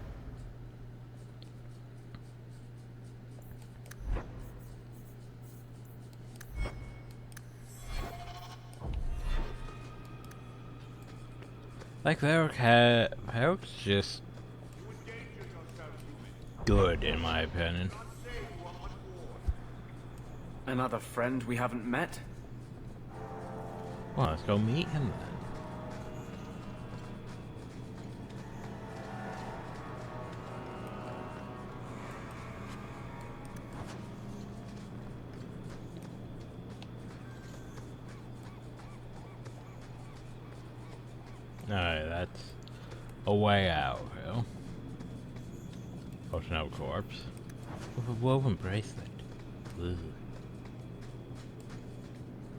Like Varric's just good in my opinion. Another friend we haven't met? Well, let's go meet him then. Alright, that's a way out, you know? Oh, no corpse. With a woven bracelet. Ugh.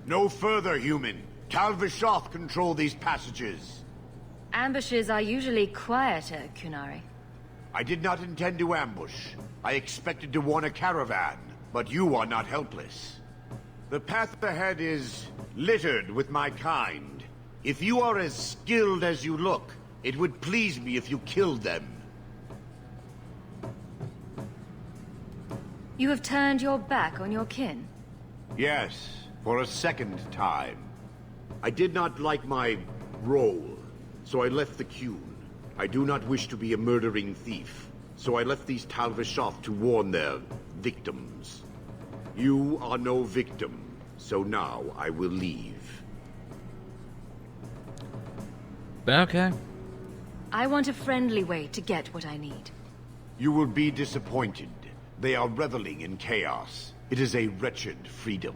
No further, human. Calvishoth control these passages. Ambushes are usually quieter, Kunari. I did not intend to ambush. I expected to warn a caravan, but you are not helpless. The path ahead is littered with my kind. If you are as skilled as you look, it would please me if you killed them. You have turned your back on your kin? Yes, for a second time. I did not like my role, so I left the Qun. I do not wish to be a murdering thief, so I left these Tal Vashoth to warn their victims. You are no victim, so now I will leave. Okay. I want a friendly way to get what I need. You will be disappointed. They are reveling in chaos. It is a wretched freedom.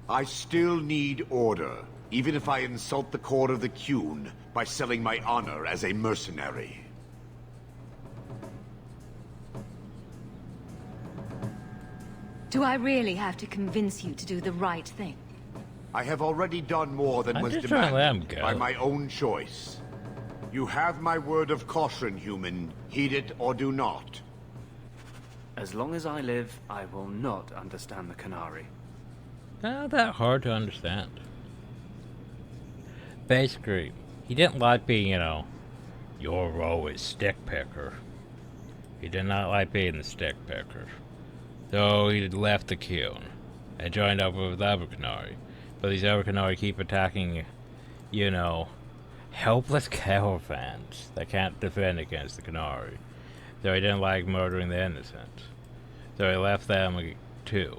I still need order, even if I insult the core of the Qun by selling my honor as a mercenary. Do I really have to convince you to do the right thing? I have already done more than was demanded by my own choice. You have my word of caution, human. Heed it or do not. As long as I live, I will not understand the Canary. Not that hard to understand. Basically, he didn't like being, your role is stick picker. He did not like being the stick picker. So he left the Qun and joined up with the other Canary. But these other Canary keep attacking, helpless caravans that can't defend against the Canary. So he didn't like murdering the innocent. So he left them too.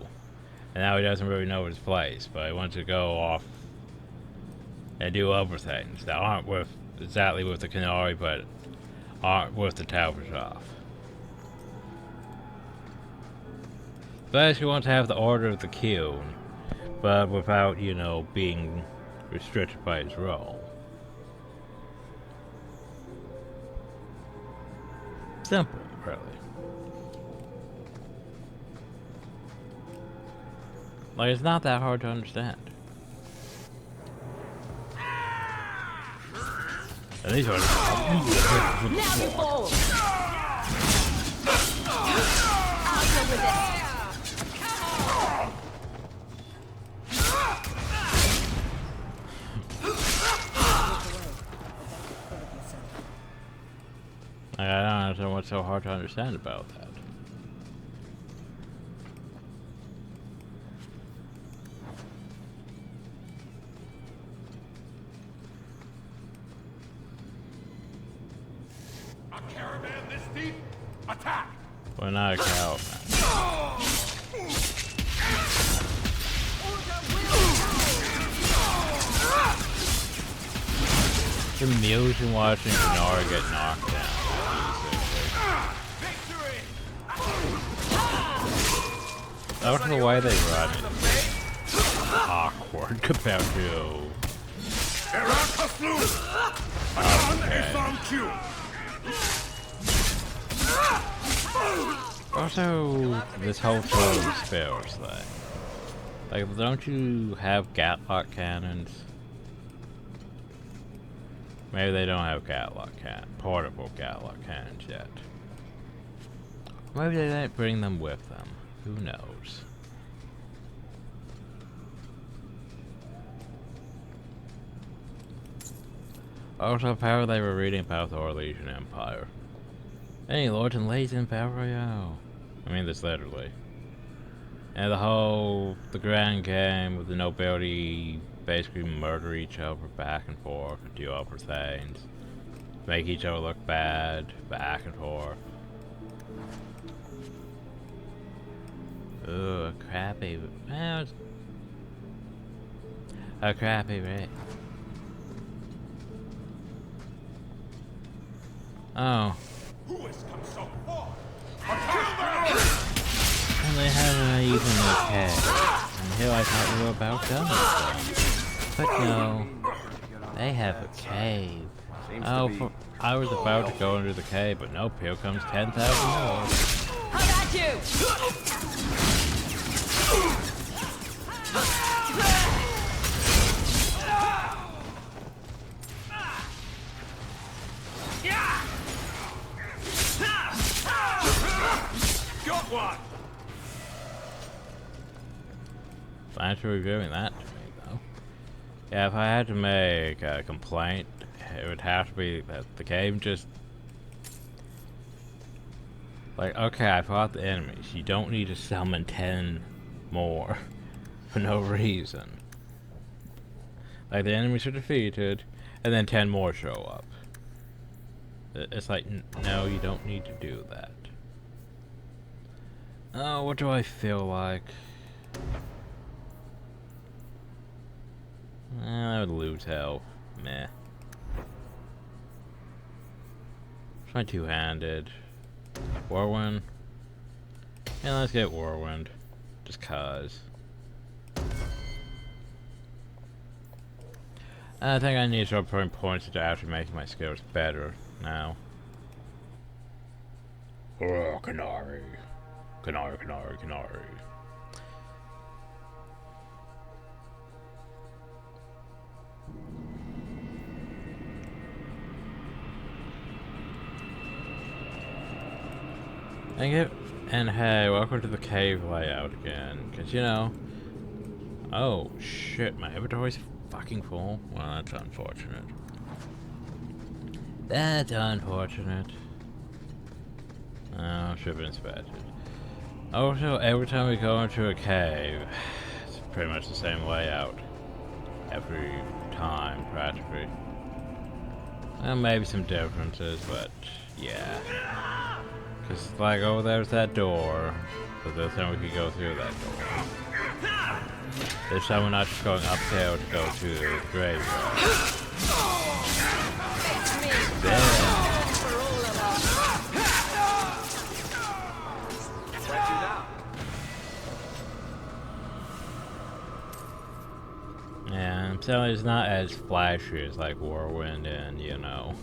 And now he doesn't really know his place, but he wants to go off and do other things that aren't exactly with the Canary, but aren't with the Tal Vashoth. Basically wants to have the Order of the Qun, but without, being restricted by his role. Simple, really. Like, it's not that hard to understand. And these are... Now you fall! I'll deal with it! I don't understand what's so hard to understand about that. A caravan this deep? Attack! We're not a caravan. It's amusing watching Canary get knocked down. Out of the way they run it. Awkward compared to... Also, this whole sort of spells thing. Like, don't you have Gatlock cannons? Maybe they don't have portable Gatlock cannons yet. Maybe they didn't bring them with them. Who knows? Also, apparently they were reading about the Orlesian Empire. Any lords and ladies in Bioware? I mean this literally. And the grand game with the nobility basically murder each other back and forth and do other things. Make each other look bad, back and forth. Ooh, a crappy race. Oh. Who has come so far? And they haven't even okay. And here I thought we were about done with them. But no. They have a cave. I was about to go into the cave, but nope, here comes 10,000 more. How about you? one! Thanks for reviewing that to me, though. Yeah, if I had to make a complaint, it would have to be that the game just... Like, okay, I fought the enemies. You don't need to summon 10 more for no reason. Like, the enemies are defeated, and then 10 more show up. It's like, no, you don't need to do that. Oh, what do I feel like? I would lose health. Meh. Try two-handed. Whirlwind. Yeah, let's get Whirlwind. Just cause. I think I need to start putting points into actually making my skills better now. Oh, Canary. Canary, Canary, Canary. Thank you. And hey, welcome to the cave layout again. Cause you know... Oh, shit, my inventory's fucking full. Well, that's unfortunate. That's unfortunate. Oh, should have been inspected. Also, every time we go into a cave, it's pretty much the same layout. Every time, practically. Well, maybe some differences, but yeah. Cause like over there's that door, so this time we could go through that door. This time we're not just going uphill to go to the graveyard. Yeah, I'm telling you, it's not as flashy as like Whirlwind and, you know,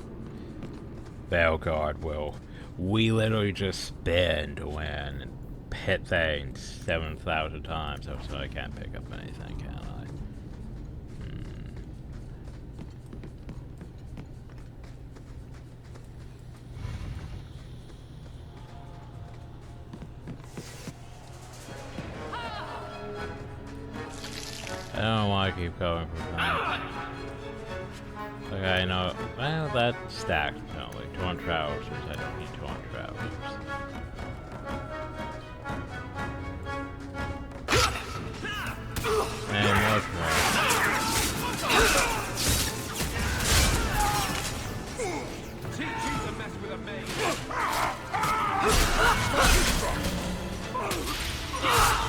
Belguard will. We literally just spin to win and hit things 7,000 times, so I can't pick up anything, can I? I don't want to keep going for that. Okay, no. Well, that stacked penalty. 200 hours. I don't need 200 hours. And much more.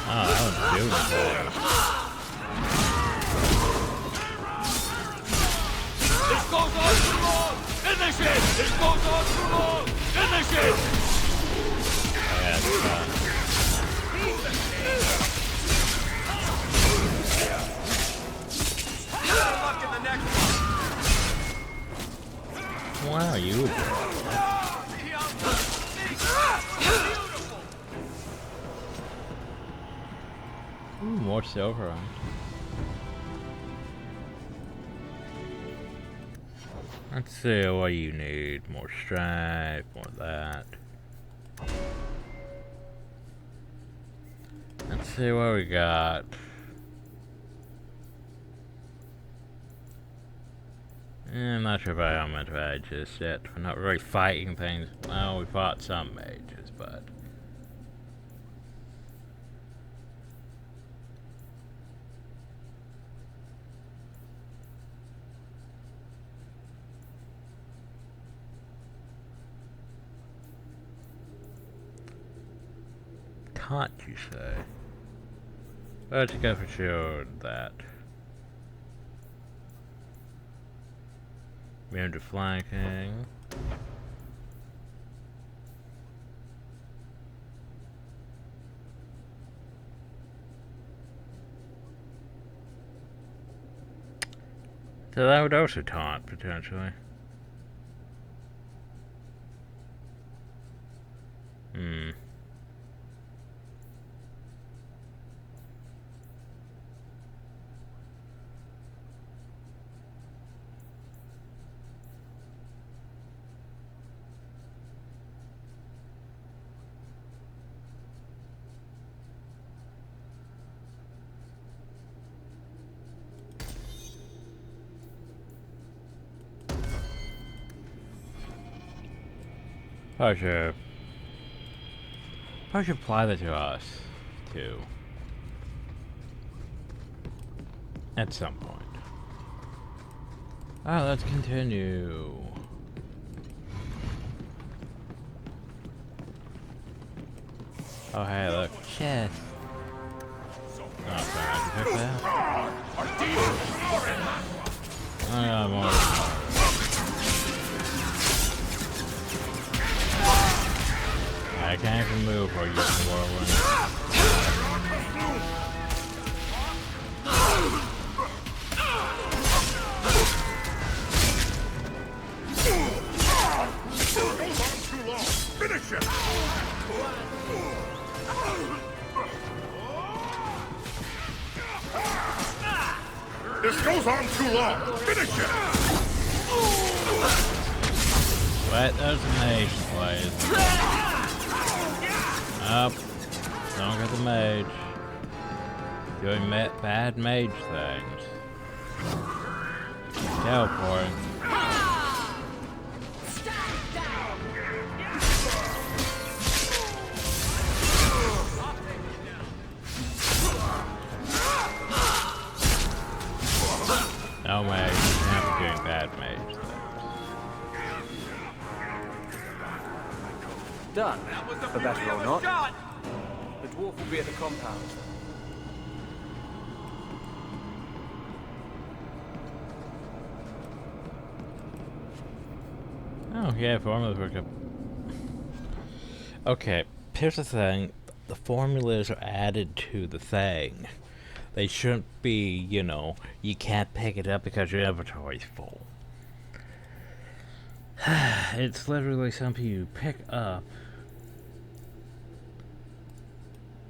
Oh, that was beautiful. This goes on too long! Finish it! This goes on too long! Finish it! Yeah, it's done. Better luck in the next one! Wow, you would Ooh, more silver on. Let's see what you need. More strife, more of that. Let's see what we got. I'm not sure about how much mages yet. We're not really fighting things. Well, we fought some mages, but... Can't you say? Let's go for sure that. Immune to flanking. So that would also taunt, potentially. Probably should apply that to us, too. At some point. Alright, let's continue. Oh, hey, look. Chest. Oh, sorry, I can pick that. I got more. I can't even move or use the whirlwind. Finish him! This goes on too long! Finish him! Right, there's a mage place. Up. Don't get the mage. Doing bad mage things. Teleporting. No mage, you can't be doing bad mage things. Done. For better or not. The dwarf will be at the compound. Oh, yeah, formulas work up. Okay, here's the thing. The formulas are added to the thing. They shouldn't be, you know, you can't pick it up because your inventory's full. It's literally something you pick up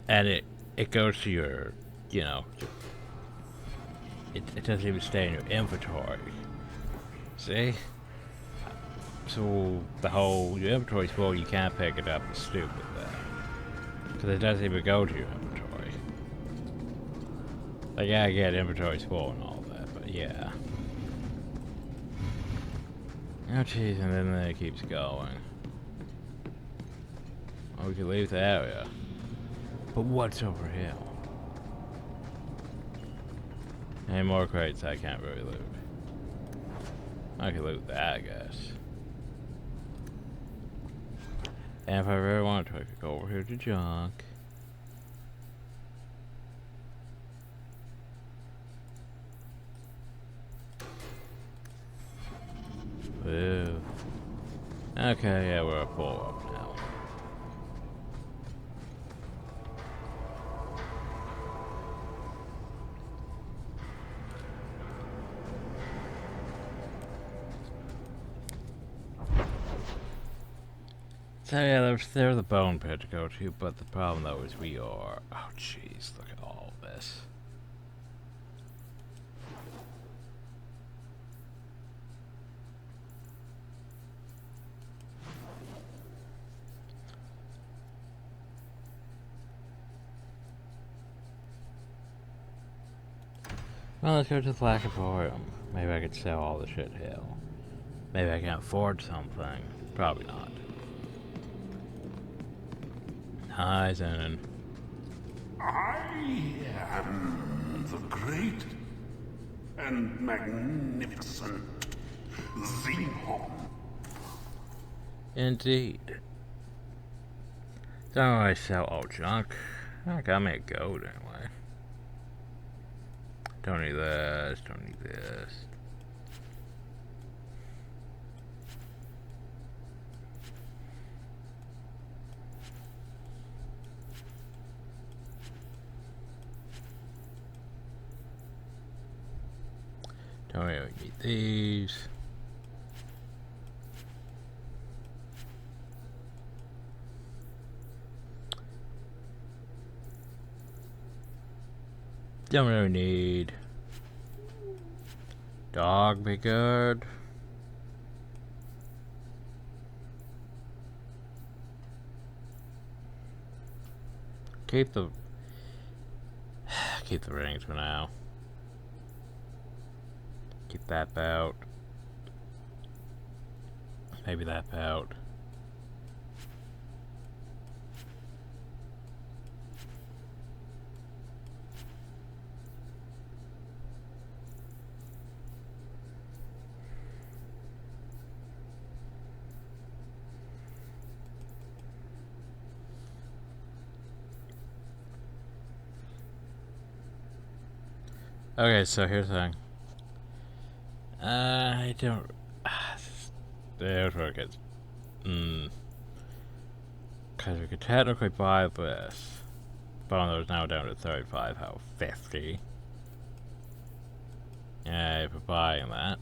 and it goes to your, you know, it doesn't even stay in your inventory. See? So the whole, your inventory's full, you can't pick it up, is stupid then. Because it doesn't even go to your inventory. Like, yeah, I get inventory's full and all that, but yeah. Oh jeez, and then it keeps going. Oh, we could leave the area. But what's over here? Any more crates I can't really loot. I could loot that, I guess. And if I really wanted to, I could go over here to junk. Ew. Okay, yeah, we're full up now. So yeah, there's the bone pit to go to, but the problem though is we are... Oh jeez, look at all this. Well, let's go to the Black Emporium. Maybe I could sell all the shit here. Maybe I can afford something. Probably not. Hi, Zenon. I am the great and magnificent Xenon. Indeed. Don't really sell all junk. I got me a goat anyway. Don't need this, don't need this. Don't really need these. Don't really need. Dog be good. Keep the rings for now. Keep that bout. Maybe that bout. Okay, so here's the thing. I don't... There's where it gets... Because we could technically buy this. Bone now down to 35 out of 50. Yeah, if we're buying that.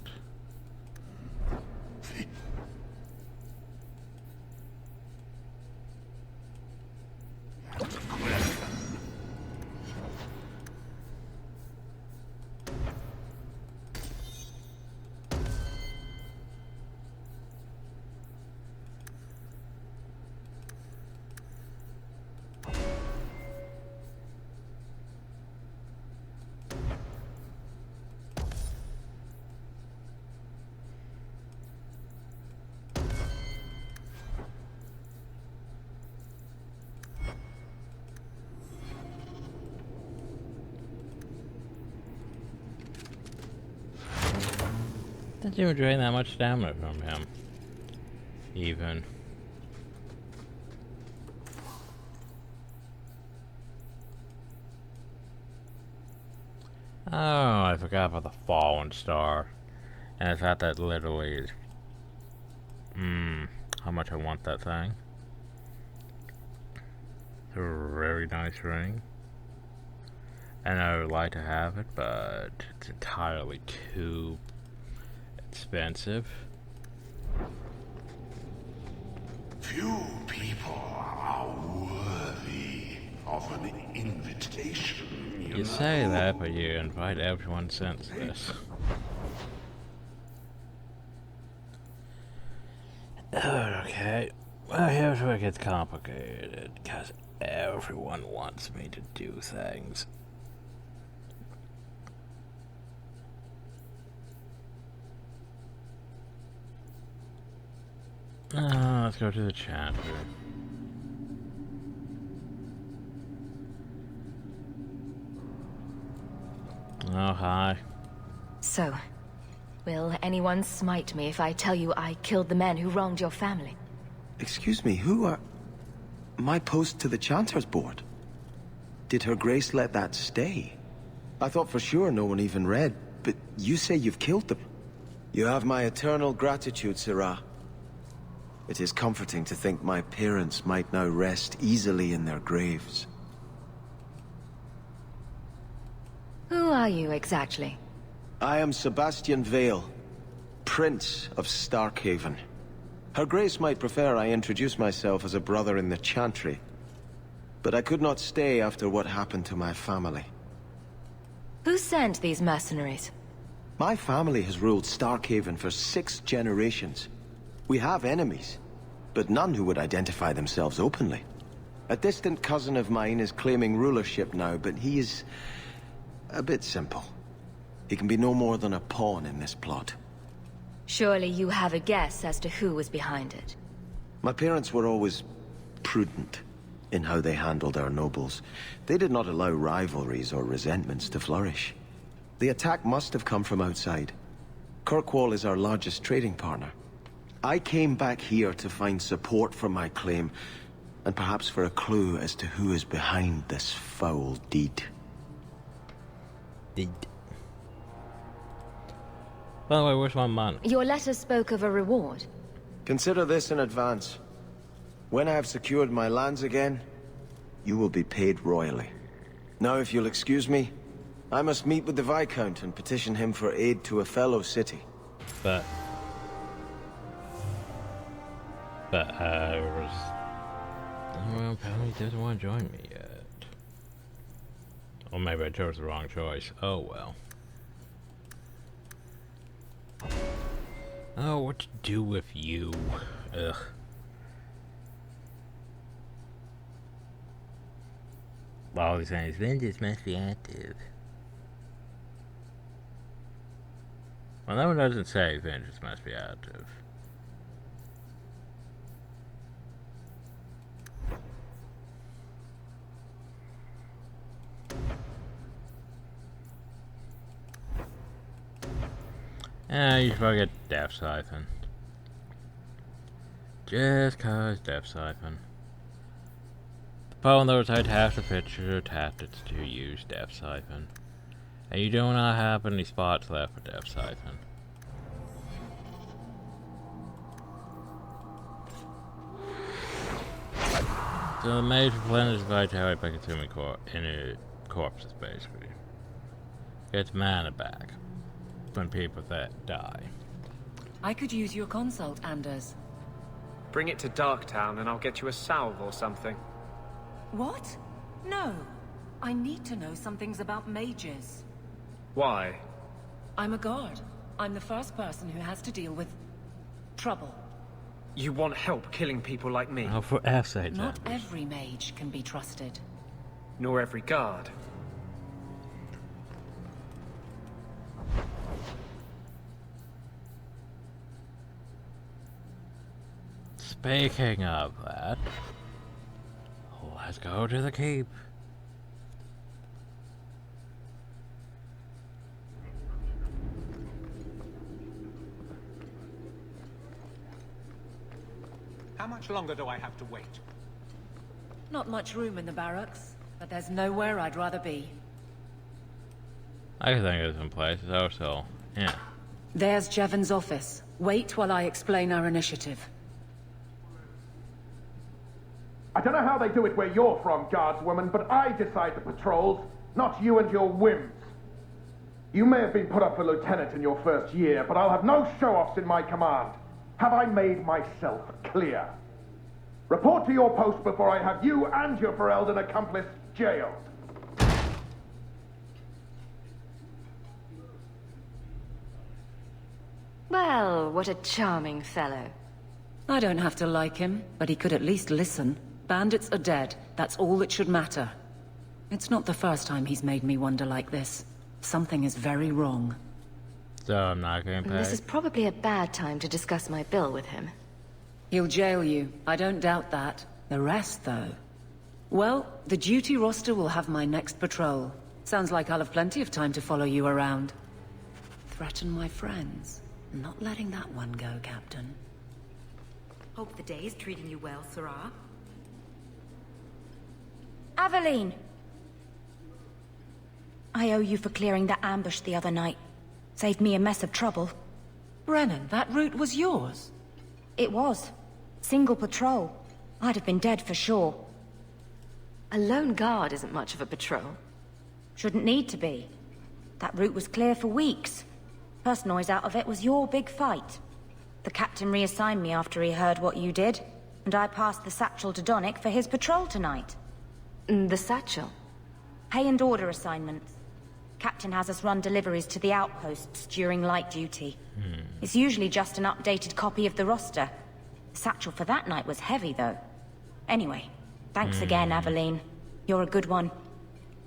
Didn't even drain that much stamina from him. Even. Oh, I forgot about the fallen star. And the fact that literally is... how much I want that thing. It's a very nice ring. And I would like to have it, but it's entirely too expensive. Few people are worthy of an invitation, you know? Say that, but you invite everyone since this. Okay. Well, here's where it gets complicated, because everyone wants me to do things. Let's go to the chapter. Oh, hi. So, will anyone smite me if I tell you I killed the men who wronged your family? Excuse me, who are... My post to the Chanter's board? Did Her Grace let that stay? I thought for sure no one even read, but you say you've killed them. You have my eternal gratitude, Sirrah. It is comforting to think my parents might now rest easily in their graves. Who are you exactly? I am Sebastian Vale, Prince of Starkhaven. Her Grace might prefer I introduce myself as a brother in the Chantry, but I could not stay after what happened to my family. Who sent these mercenaries? My family has ruled Starkhaven for 6 generations. We have enemies, but none who would identify themselves openly. A distant cousin of mine is claiming rulership now, but he is a bit simple. He can be no more than a pawn in this plot. Surely you have a guess as to who was behind it. My parents were always prudent in how they handled our nobles. They did not allow rivalries or resentments to flourish. The attack must have come from outside. Kirkwall is our largest trading partner. I came back here to find support for my claim, and perhaps for a clue as to who is behind this foul deed. By the way, where's my money? Your letter spoke of a reward. Consider this in advance. When I have secured my lands again, you will be paid royally. Now, if you'll excuse me, I must meet with the Viscount and petition him for aid to a fellow city. Well, apparently he doesn't want to join me yet. Or maybe I chose the wrong choice. Oh well. Oh, what to do with you? Ugh. All he's saying is vengeance must be active. Well, that one doesn't say vengeance must be active. You should probably get Death Siphon. Just cause Death Siphon. The poem knows I'd have to picture tactics to use Death Siphon. And you do not have any spots left for Death Siphon. So the mage replenishes vitality by consuming corpses, basically. Gets mana back when people that die. I could use your consult, Anders. Bring it to Darktown and I'll get you a salve or something. What? No. I need to know some things about mages. Why? I'm a guard. I'm the first person who has to deal with trouble. You want help killing people like me? Oh, for F's sake, Not every mage can be trusted. Nor every guard. Speaking of that, let's go to the keep. How much longer do I have to wait? Not much room in the barracks, but there's nowhere I'd rather be. I think of some places also, yeah. There's Jevon's office. Wait while I explain our initiative. I don't know how they do it where you're from, guardswoman, but I decide the patrols, not you and your whims. You may have been put up for lieutenant in your first year, but I'll have no show-offs in my command. Have I made myself clear? Report to your post before I have you and your Ferelden accomplice jailed. Well, what a charming fellow. I don't have to like him, but he could at least listen. Bandits are dead. That's all that should matter. It's not the first time he's made me wonder like this. Something is very wrong. So I'm not going to pay. This is probably a bad time to discuss my bill with him. He'll jail you. I don't doubt that. The rest, though... Well, the duty roster will have my next patrol. Sounds like I'll have plenty of time to follow you around. Threaten my friends. Not letting that one go, Captain. Hope the day's treating you well, Sarah. Aveline! I owe you for clearing that ambush the other night. Saved me a mess of trouble. Brennan, that route was yours? It was. Single patrol. I'd have been dead for sure. A lone guard isn't much of a patrol. Shouldn't need to be. That route was clear for weeks. First noise out of it was your big fight. The captain reassigned me after he heard what you did, and I passed the satchel to Donnick for his patrol tonight. The satchel? Pay and order assignments. Captain has us run deliveries to the outposts during light duty. It's usually just an updated copy of the roster. The satchel for that night was heavy, though. Anyway, thanks again, Aveline. You're a good one.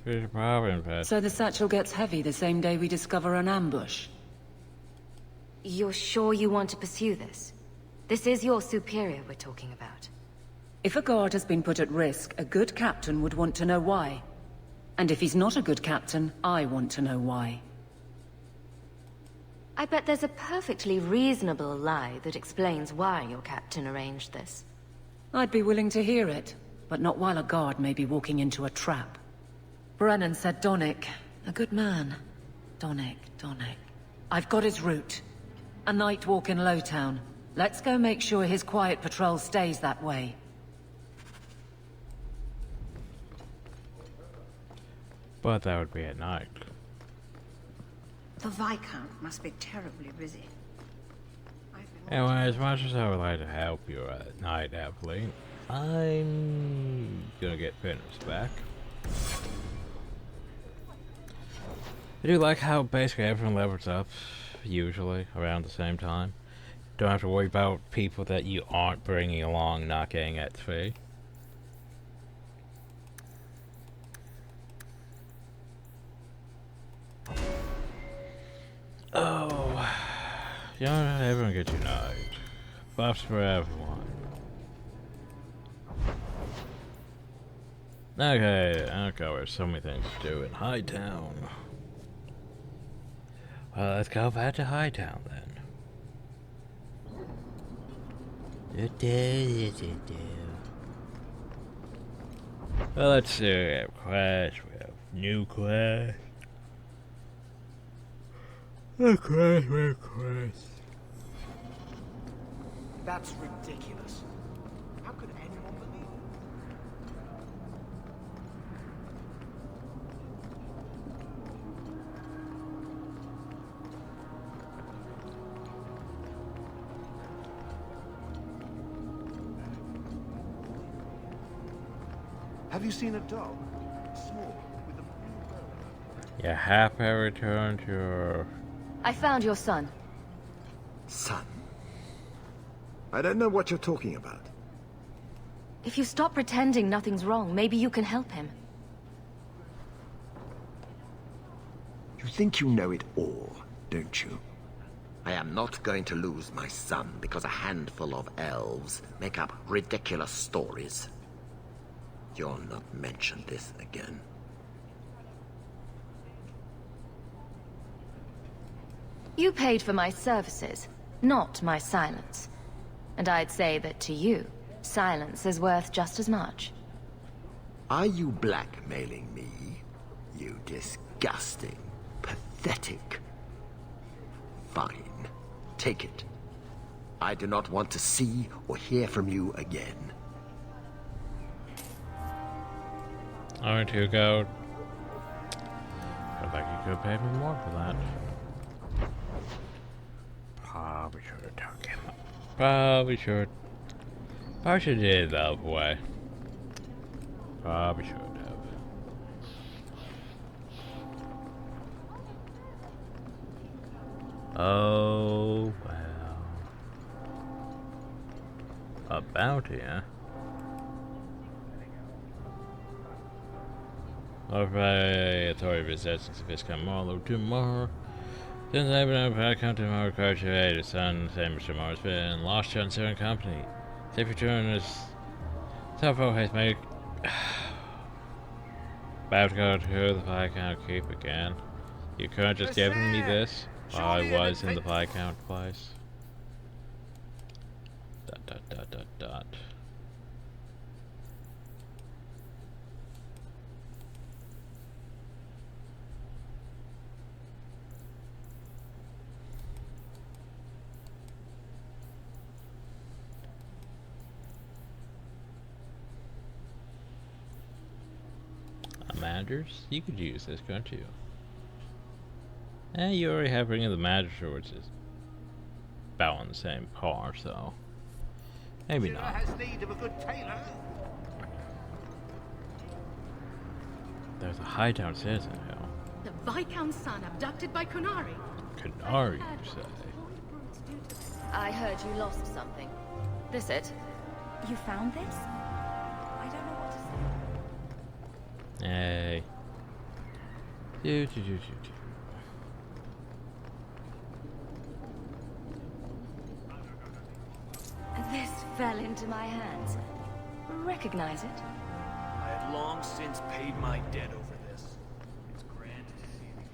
So the satchel gets heavy the same day we discover an ambush? You're sure you want to pursue this? This is your superior we're talking about. If a guard has been put at risk, a good captain would want to know why. And if he's not a good captain, I want to know why. I bet there's a perfectly reasonable lie that explains why your captain arranged this. I'd be willing to hear it, but not while a guard may be walking into a trap. Brennan said Donnick. A good man. Donnick. I've got his route. A night walk in Lowtown. Let's go make sure his quiet patrol stays that way. But that would be at night. The Viscount must be terribly busy. Anyway, as much as I would like to help you at night, Aveline, I'm gonna get finished back. I do like how basically everyone levels up, usually, around the same time. Don't have to worry about people that you aren't bringing along not getting XP. Oh, you know, everyone gets united. Buffs for everyone. Okay, there's so many things to do in Hightown. Well, let's go back to Hightown then. Well, let's see, we have quests, we have new quests. Of course. That's ridiculous. How could anyone believe it? Have you seen a dog? Small, with a blue bow. You have to return to your... I found your son. Son? I don't know what you're talking about. If you stop pretending nothing's wrong, maybe you can help him. You think you know it all, don't you? I am not going to lose my son because a handful of elves make up ridiculous stories. You'll not mention this again. You paid for my services, not my silence. And I'd say that to you, silence is worth just as much. Are you blackmailing me? You disgusting, pathetic... Fine. Take it. I do not want to see or hear from you again. Aren't you go? Looks like you could pay me more for that. Probably should have took him. Probably should. Probably should have did it the other way. Probably should have. Oh well. A bounty, huh? Alright, authority possessing sophisticated model tomorrow. Since I've been able to come to my required to aid, his son, same Mr. Morris, been lost to uncertain company. Safe return is several has made. About to go to the Viscount Keep again. You could have just given me this while I was in the Viscount place. Dot dot dot dot dot. Managers? You could use this, couldn't you? You already have Ring of the Manager, which is about on the same par, so maybe not. Has need of a good tailor. There's a Hightown citizen hill. The Viscount's son abducted by Kunari. Kunari, you say? I heard you lost something. This it? You found this? I don't know what to say. Hey. Do. This fell into my hands. Recognize it? I have long since paid my debt over this. It's grand to see it again.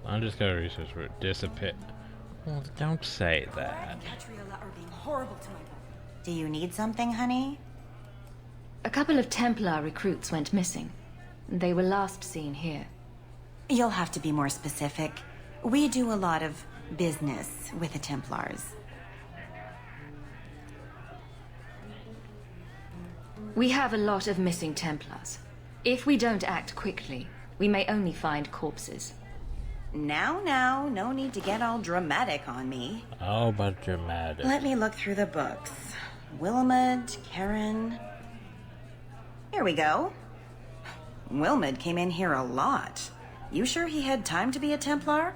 I'm just gonna research for it. Disappear. Well, don't say that. Catriella are being horrible to my boy. Do you need something, honey? A couple of Templar recruits went missing. They were last seen here. You'll have to be more specific. We do a lot of business with the Templars. We have a lot of missing Templars. If we don't act quickly, we may only find corpses. Now, no need to get all dramatic on me. Oh, but dramatic. Let me look through the books. Wilmot, Karen... Here we go. Wilmot came in here a lot. You sure he had time to be a Templar?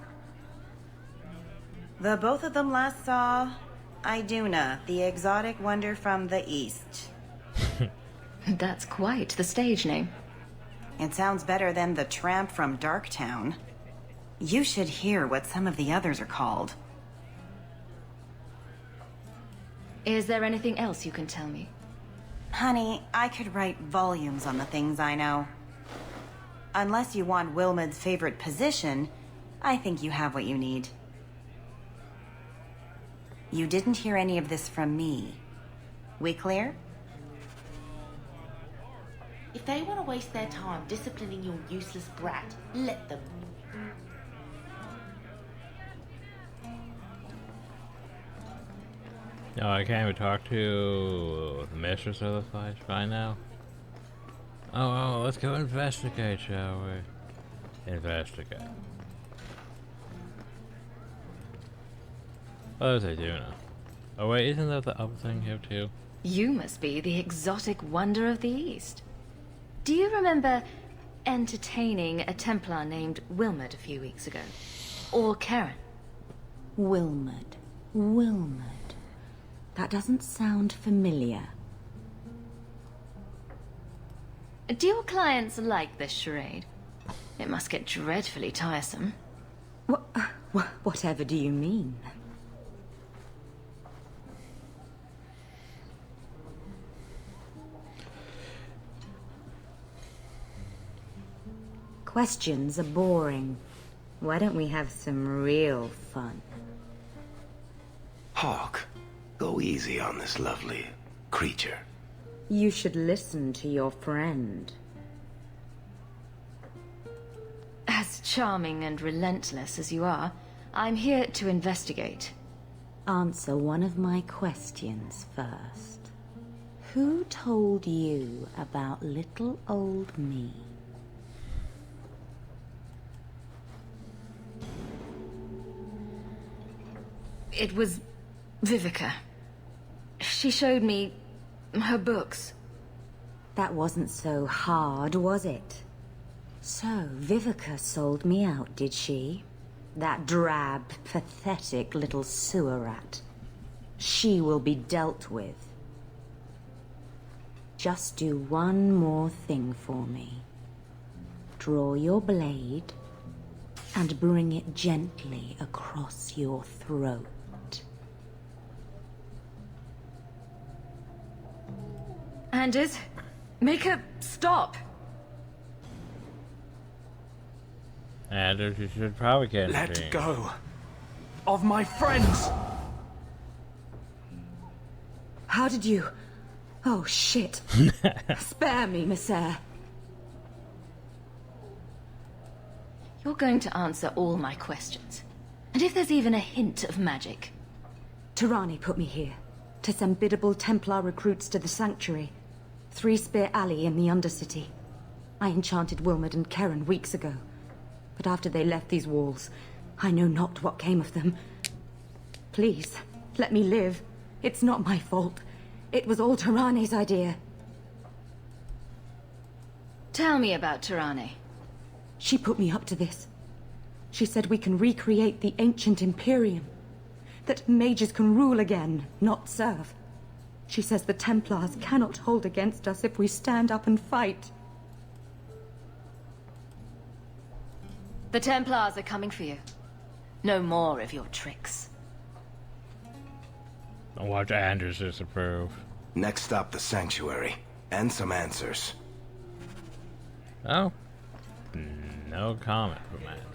The both of them last saw Iduna, the exotic wonder from the east. That's quite the stage name. It sounds better than the tramp from Darktown. You should hear what some of the others are called. Is there anything else you can tell me? Honey, I could write volumes on the things I know. Unless you want Wilmot's favorite position, I think you have what you need. You didn't hear any of this from me. We clear? If they want to waste their time disciplining your useless brat, let them. No, I can't even talk to the mistress of the place right now. Oh, let's go investigate, shall we? Investigate. What is they doing now? Oh wait, isn't that the other thing here too? You must be the exotic wonder of the East. Do you remember entertaining a Templar named Wilmot a few weeks ago? Or Karen? Wilmot. That doesn't sound familiar. Do your clients like this charade? It must get dreadfully tiresome. Whatever do you mean? Questions are boring. Why don't we have some real fun? Hawk, go easy on this lovely creature. You should listen to your friend. As charming and relentless as you are, I'm here to investigate. Answer one of my questions first. Who told you about little old me? It was Vivica. She showed me her books. That wasn't so hard, was it? So, Vivica sold me out, did she? That drab, pathetic little sewer rat. She will be dealt with. Just do one more thing for me. Draw your blade and bring it gently across your throat. Anders, make her stop. Anders, you should probably get Let go of my friends. How did you... Oh, shit. Spare me, Messere. You're going to answer all my questions. And if there's even a hint of magic. Tirani put me here to send biddable Templar recruits to the Sanctuary. 3 Spear Alley in the Undercity. I enchanted Wilmot and Karen weeks ago. But after they left these walls, I know not what came of them. Please, let me live. It's not my fault. It was all Tirani's idea. Tell me about Tirani. She put me up to this. She said we can recreate the ancient Imperium. That mages can rule again, not serve. She says the Templars cannot hold against us if we stand up and fight. The Templars are coming for you. No more of your tricks. Don't watch Anders disapprove. Next stop, the Sanctuary. And some answers. Oh. No comment from Anders.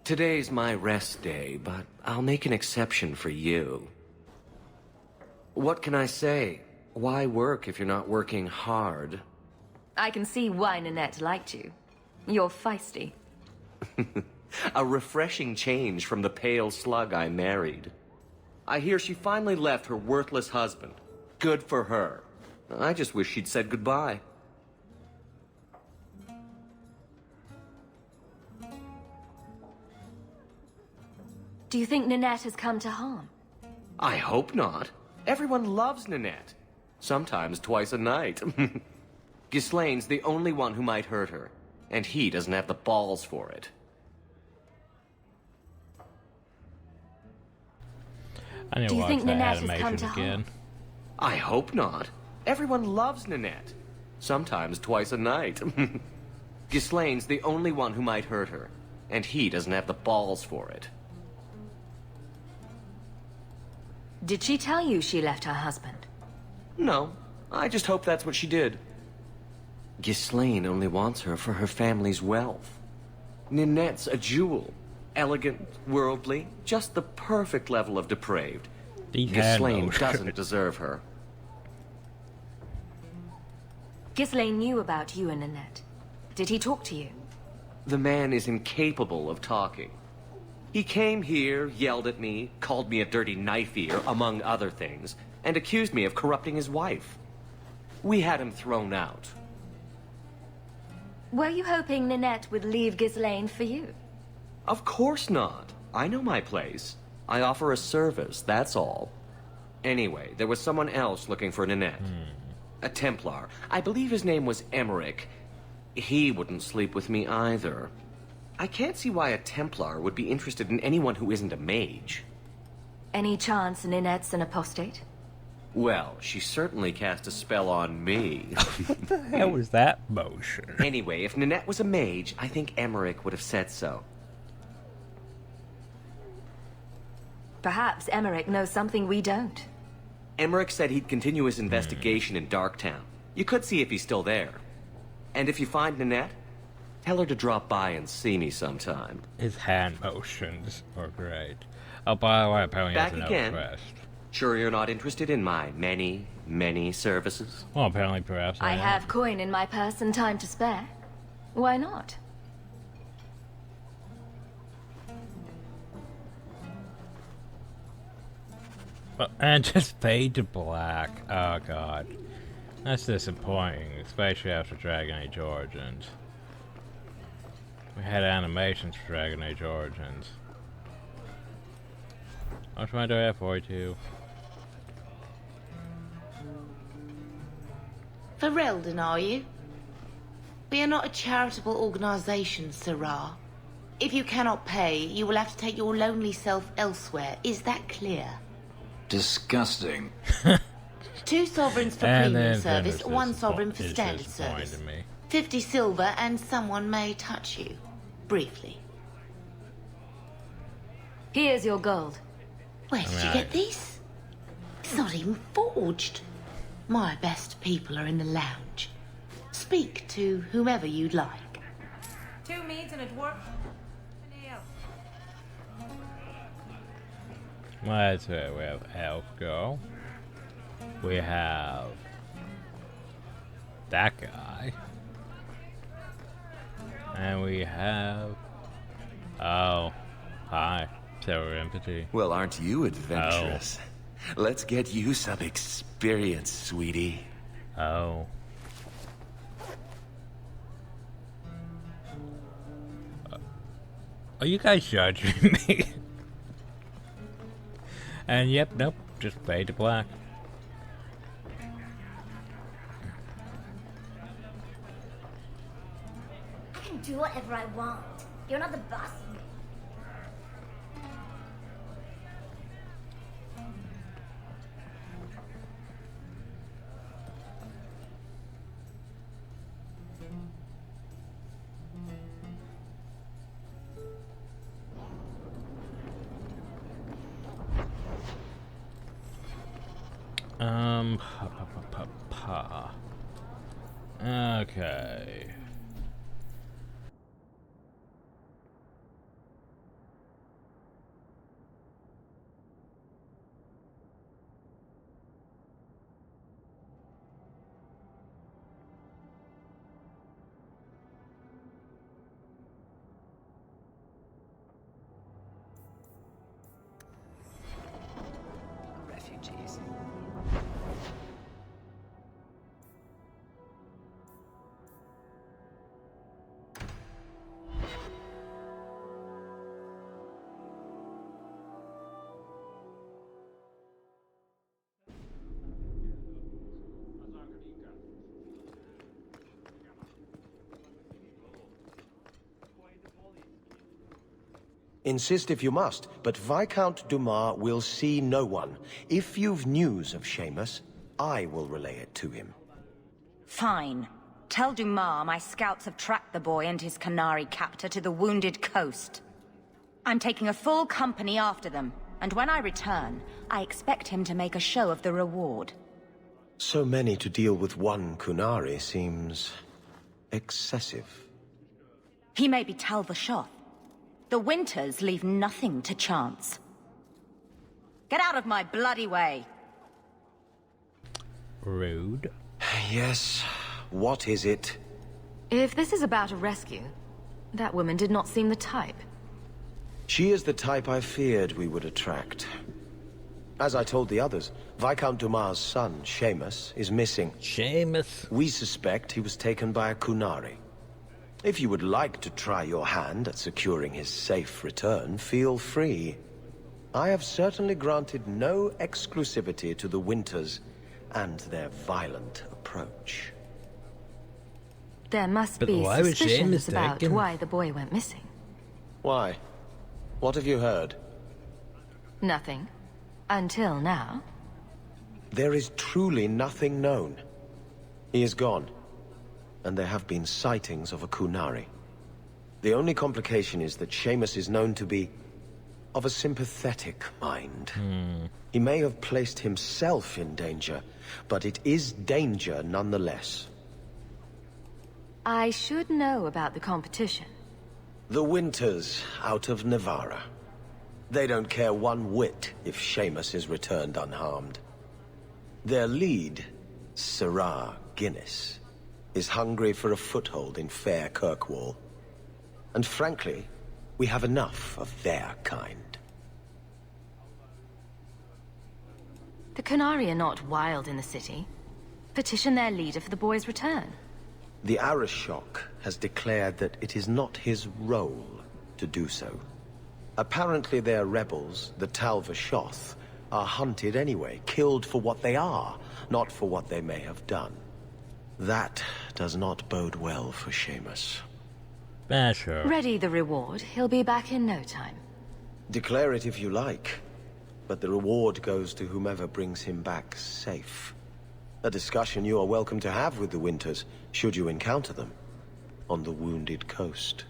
Today's my rest day, but I'll make an exception for you. What can I say? Why work if you're not working hard? I can see why Nanette liked you. You're feisty. A refreshing change from the pale slug I married. I hear she finally left her worthless husband. Good for her. I just wish she'd said goodbye. Do you think Nanette has come to harm? I hope not. Everyone loves Nanette. Sometimes twice a night. Ghislaine's the only one who might hurt her, and he doesn't have the balls for it. I need to Do you watch think that Nanette has come animation to again. harm? I hope not. Everyone loves Nanette. Sometimes twice a night. Ghislaine's the only one who might hurt her, and he doesn't have the balls for it. Did she tell you she left her husband? No, I just hope that's what she did. Ghislaine only wants her for her family's wealth. Ninette's a jewel. Elegant, worldly, just the perfect level of depraved. Ghislaine doesn't deserve her. Ghislaine knew about you and Nanette. Did he talk to you? The man is incapable of talking. He came here, yelled at me, called me a dirty knife-ear, among other things, and accused me of corrupting his wife. We had him thrown out. Were you hoping Nanette would leave Ghislaine for you? Of course not. I know my place. I offer a service, that's all. Anyway, there was someone else looking for Nanette. A Templar. I believe his name was Emmerich. He wouldn't sleep with me either. I can't see why a Templar would be interested in anyone who isn't a mage. Any chance Nanette's an apostate? Well, she certainly cast a spell on me. What the hell was that motion? Anyway, if Nanette was a mage, I think Emmerich would have said so. Perhaps Emmerich knows something we don't. Emmerich said he'd continue his investigation in Darktown. You could see if he's still there. And if you find Nanette, tell her to drop by and see me sometime. His hand motions are great. Oh, by the way, apparently Back he has again. another quest. Sure you're not interested in my many, many services? Well, apparently perhaps I have coin in my purse and time to spare. Why not? And just fade to black. Oh god. That's disappointing, especially after Dragon Age Origins. We had animations for Dragon Age Origins. Which one do I have for you? Ferelden, are you? We are not a charitable organization, Sirrah. If you cannot pay, you will have to take your lonely self elsewhere. Is that clear? Disgusting. 2 sovereigns for And premium then service, Venomous 1 is sovereign for is standard disappointing service. me. 50 silver and someone may touch you. Briefly. Here's your gold. Where did you get these? It's not even forged. My best people are in the lounge. Speak to whomever you'd like. 2 meads and a dwarf. Let's see, we have Elf Girl. We have that guy. And we have... Oh, hi. Terror Empathy. Well, aren't you adventurous? Let's get you some experience, sweetie. Oh. Are you guys judging me? And yep, nope, just fade to black. I can do whatever I want. You're not the boss. Okay. Refugees. Insist if you must, but Viscount Dumas will see no one. If you've news of Seamus, I will relay it to him. Fine. Tell Dumas my scouts have tracked the boy and his Canary captor to the Wounded Coast. I'm taking a full company after them, and when I return, I expect him to make a show of the reward. So many to deal with one Kunari seems excessive. He may be Talvashoth. The Winters leave nothing to chance. Get out of my bloody way! Rude. Yes, what is it? If this is about a rescue, that woman did not seem the type. She is the type I feared we would attract. As I told the others, Viscount Dumas' son, Seamus, is missing. Seamus? We suspect he was taken by a Kunari. If you would like to try your hand at securing his safe return, feel free. I have certainly granted no exclusivity to the Winters and their violent approach. There must But be why was suspicions Seamus about taken? why the boy went missing. Why? What have you heard? Nothing. Until now. There is truly nothing known. He is gone, and there have been sightings of a Kunari. The only complication is that Seamus is known to be of a sympathetic mind. He may have placed himself in danger, but it is danger nonetheless. I should know about the competition. The Winters out of Navarra. They don't care one whit if Seamus is returned unharmed. Their lead, Sirrah Guinness, is hungry for a foothold in fair Kirkwall. And frankly, we have enough of their kind. The Canari are not wild in the city. Petition their leader for the boy's return. The Arishok has declared that it is not his role to do so. Apparently their rebels, the Talvashoth, are hunted anyway, killed for what they are, not for what they may have done. That does not bode well for Seamus. Sure. Ready the reward. He'll be back in no time. Declare it if you like, but the reward goes to whomever brings him back safe. A discussion you are welcome to have with the Winters, should you encounter them, on the Wounded Coast.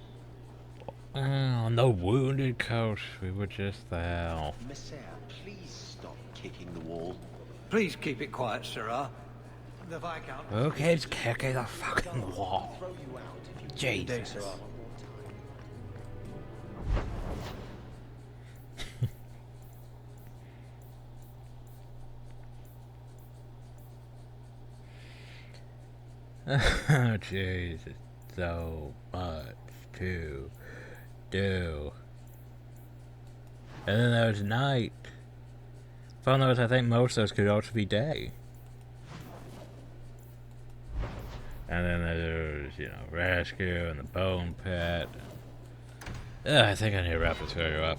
On the Wounded Coast, we were just there. Messiah, please stop kicking the wall. Please keep it quiet, Sirrah. The Viscount... Who keeps kicking the fucking wall? Jesus. Oh, Jesus. So much to do. And then there's night. Found out I think most of those could also be day. And then there's, you know, rescue and the bone pit. I think I need to wrap this video up.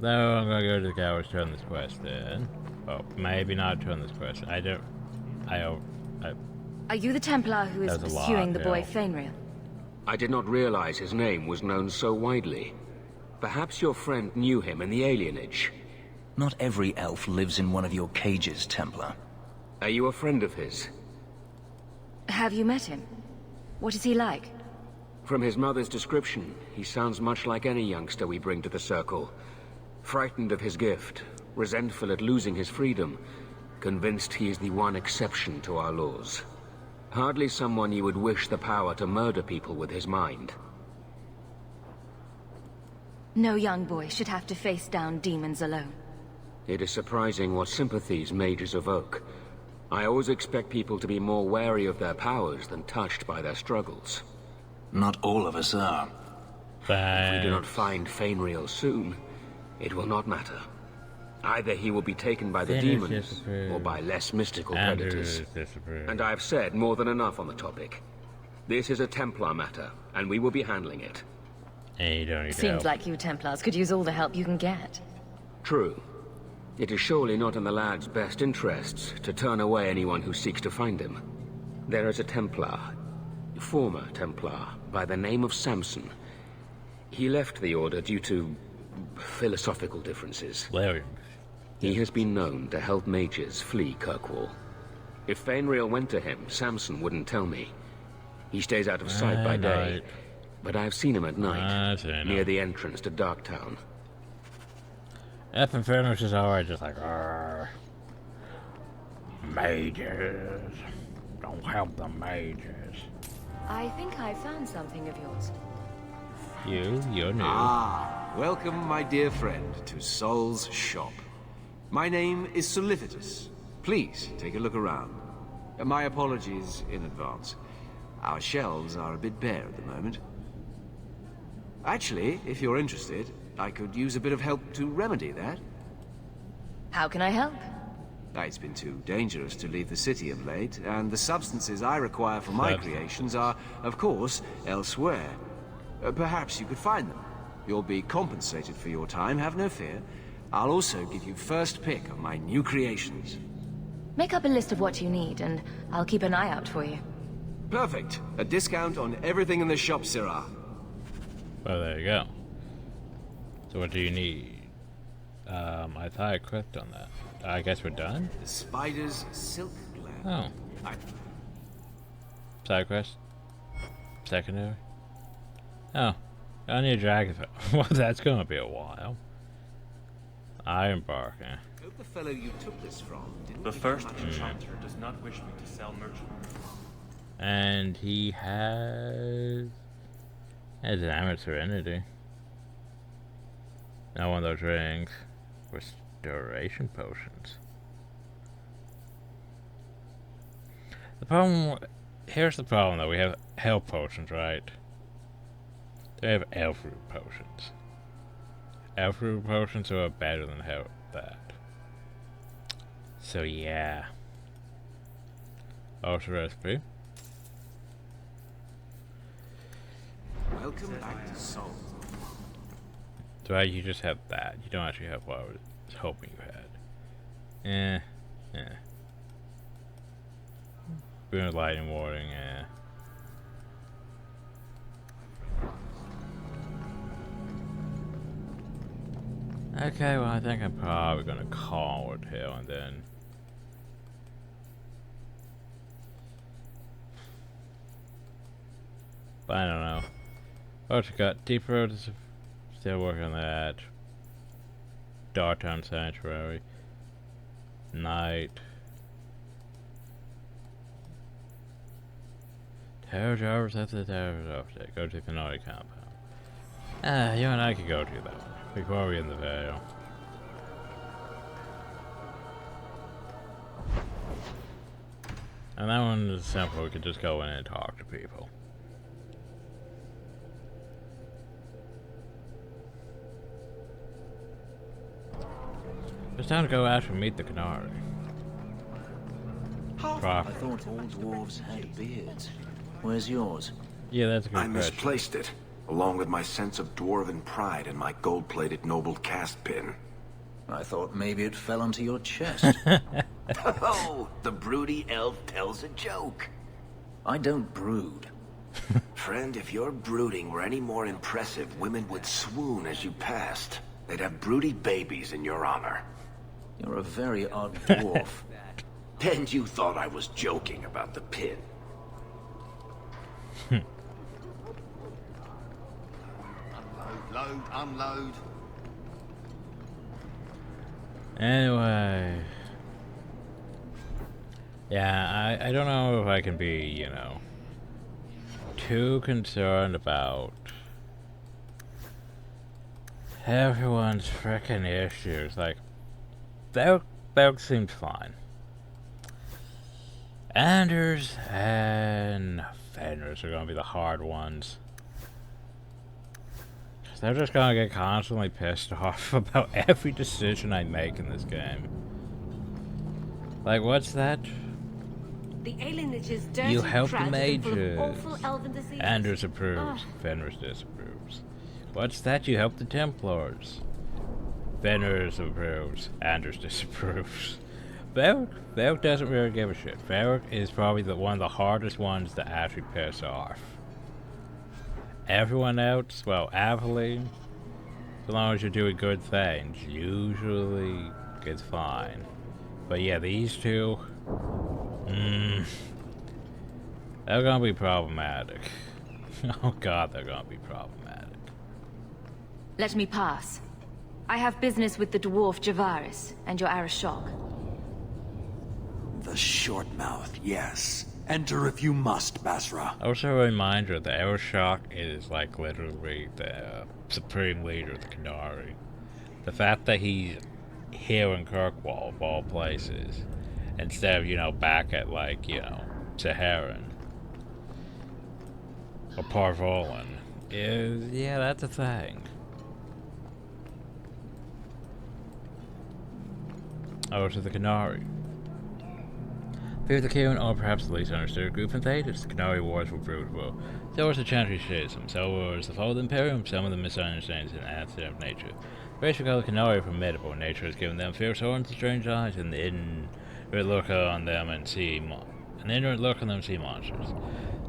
No, I'm gonna go to the gallery, turn this quest in. Oh, maybe not turn this quest. Are you the Templar who is That's a lot, pursuing the boy yeah. Fenrir? I did not realize his name was known so widely. Perhaps your friend knew him in the alienage. Not every elf lives in one of your cages, Templar. Are you a friend of his? Have you met him? What is he like? From his mother's description, he sounds much like any youngster we bring to the Circle. Frightened of his gift, resentful at losing his freedom, convinced he is the one exception to our laws. Hardly someone you would wish the power to murder people with his mind. No young boy should have to face down demons alone. It is surprising what sympathies mages evoke. I always expect people to be more wary of their powers than touched by their struggles. Not all of us are. If we do not find Fenrir soon, it will not matter. Either he will be taken by the demons, or by less mystical predators. And I have said more than enough on the topic. This is a Templar matter, and we will be handling it. Hey, you don't need Seems help. like you Templars could use all the help you can get. True. It is surely not in the lad's best interests to turn away anyone who seeks to find him. There is a Templar, former Templar by the name of Samson. He left the Order due to philosophical differences. Larry. He has been known to help mages flee Kirkwall. If Fainriel went to him, Samson wouldn't tell me. He stays out of sight by day, but I've seen him at night, near the entrance to Darktown. F and Fenris is alright, just like, mages. Don't help the mages. I think I found something of yours. You're new. Ah, welcome, my dear friend, to Sol's shop. My name is Solicitus. Please, take a look around. My apologies in advance. Our shelves are a bit bare at the moment. Actually, if you're interested, I could use a bit of help to remedy that. How can I help? It's been too dangerous to leave the city of late, and the substances I require for my creations are, of course, elsewhere. Perhaps you could find them. You'll be compensated for your time, have no fear. I'll also give you first pick of my new creations. Make up a list of what you need, and I'll keep an eye out for you. Perfect. A discount on everything in the shop, Syrah. Well, there you go. So what do you need? I thought I clicked on that. I guess we're done? The spider's silk gland. Oh. Side quest? Secondary? Oh. I need a dragon. Well, that's gonna be a while. Iron bark, eh? Hope the fellow you took this from didn't. The first enchanter does not wish me to sell merchandise. And he has an amateur serenity. Now one of those rings. Restoration potions. The problem, here's the problem though, we have health potions, right? They have elf root potions. Elf root potions are better than that. So yeah. Also recipe. Welcome back to Sol. So you just have that. You don't actually have what I was hoping you had. Boon of lightning warding, Okay, well I think I'm probably gonna call it here and then. But I don't know. What you got? Deep Road, still working on that. Darktown Sanctuary. Night. Tower Jarvis, that's the Tower Jarvis. Go to the Canary compound. You and I could go to that one before we end the video. And that one is simple, we could just go in and talk to people. It's time to go out and meet the Canary. I thought all dwarves had beards. Where's yours? Yeah, that's a good I question. misplaced it, along with my sense of dwarven pride and my gold-plated noble cast pin. I thought maybe it fell onto your chest. Oh, the broody elf tells a joke. I don't brood. Friend, if your brooding were any more impressive, women would swoon as you passed. They'd have broody babies in your honor. You're a very odd dwarf. And you thought I was joking about the pin. Load, unload. Anyway. Yeah, I don't know if I can be, you know, too concerned about everyone's frickin' issues. Like, Belk seems fine. Anders and Fenris are gonna be the hard ones. They're just gonna get constantly pissed off about every decision I make in this game. Like, what's that? The alienage is dirty, You help the tragic, and full of mages. awful elven diseases. Anders approves. Ugh. Fenris disapproves. What's that? You help the Templars. Fenris approves. Anders disapproves. Varric doesn't really give a shit. Varric is probably one of the hardest ones to actually piss off. Everyone else, well, Aveline, as long as you're doing good things, usually it's fine. But yeah, these two, they're gonna be problematic. Oh god, they're gonna be problematic. Let me pass. I have business with the dwarf Javaris and your Arashok. The short mouth, yes. Enter if you must, Basra. Also a reminder that Arashok is like literally the supreme leader of the Qunari. The fact that he's here in Kirkwall, of all places, instead of, you know, back at, like, you know, Saharan or Parvolan, is, yeah, that's a thing. Over to the Qunari. Fear the Kieran, or perhaps the least understood group in Thetis. The Qunari wars were brutal. So was the Chantry Schism, so was the fall of the Imperium, some of the misunderstandings and accident of nature. Race we call the Qunari are formidable. Nature has given them fierce horns and strange eyes, and the inward look on them and see monsters.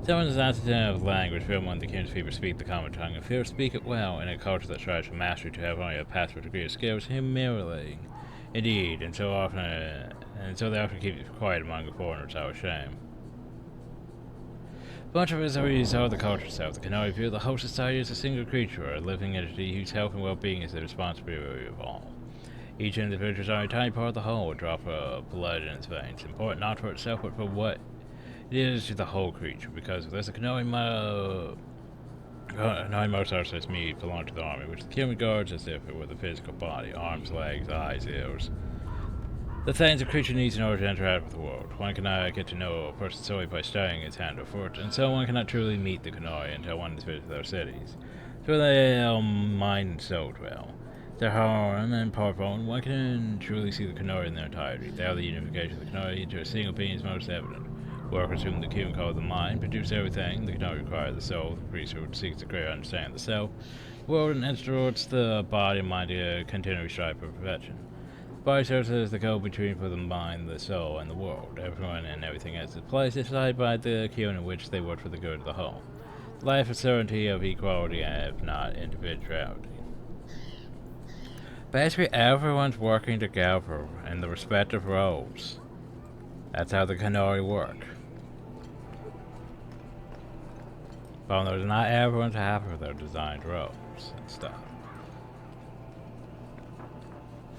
Someone's accident of language, fear among the Kieran's people speak the common tongue, and fear speak it well in a culture that strives for mastery to have only a passive degree of skill is humiliating. Indeed, and so they often keep it quiet among the foreigners out of shame. Much of it is a result of the culture itself. The Qunari view the whole society as a single creature, a living entity whose health and well-being is the responsibility of all. Each individual is only a tiny part of the whole, a drop of blood in its veins, important not for itself but for what it is to the whole creature, because if there's a Qunari most artists me belong to the army, which the Kieran regards as if it were the physical body, arms, legs, eyes, ears. The things a creature needs in order to interact with the world. One cannot get to know a person solely by studying its hand or foot, and so one cannot truly meet the Qunari until one has visited their cities. So they mind and soul dwell. Their harm and Parvon, one can truly see the Qunari in their entirety. There the unification of the Qunari into a single being is most evident. Workers whom the Kieran call the mind produce everything. The Qunari require the soul. The priesthood seeks a greater understanding of the self. The world and instructs the body and mind to continually strive for perfection. The body serves as the go-between for the mind, the soul, and the world. Everyone and everything has its place decided by the Kieran in which they work for the good of the whole. Life is certainty of equality and if not individuality. Basically, everyone's working together in the respective roles. That's how the Qunari work. But there's not everyone's happy with their designed roles and stuff.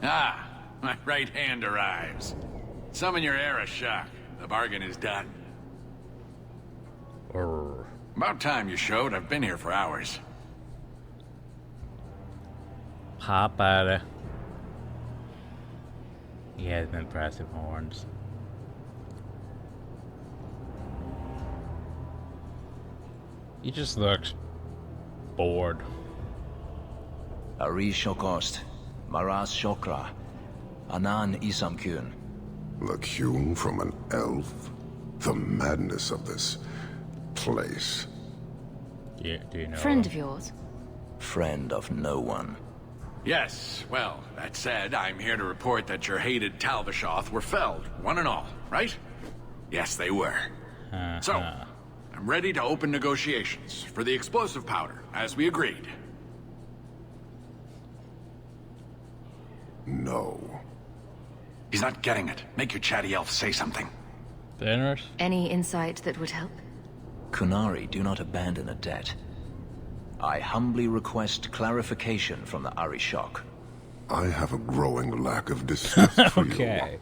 Ah, my right hand arrives. Summon your Arashok. The bargain is done. About time you showed. I've been here for hours. Hop at it. He has impressive horns. He just looks bored. Ari Shokost, Maras Shokra, Anan Isamkun. The Kyun from an elf? The madness of this place. Yeah, do you know? Friend of yours? Friend of no one. Yes, well, that said, I'm here to report that your hated Talvishoth were felled, one and all, right? Yes, they were. So, I'm ready to open negotiations for the explosive powder, as we agreed. No. He's not getting it. Make your chatty elf say something. Thanos? Any insight that would help? Qunari do not abandon a debt. I humbly request clarification from the Arishok. I have a growing lack of distrust for Okay. you.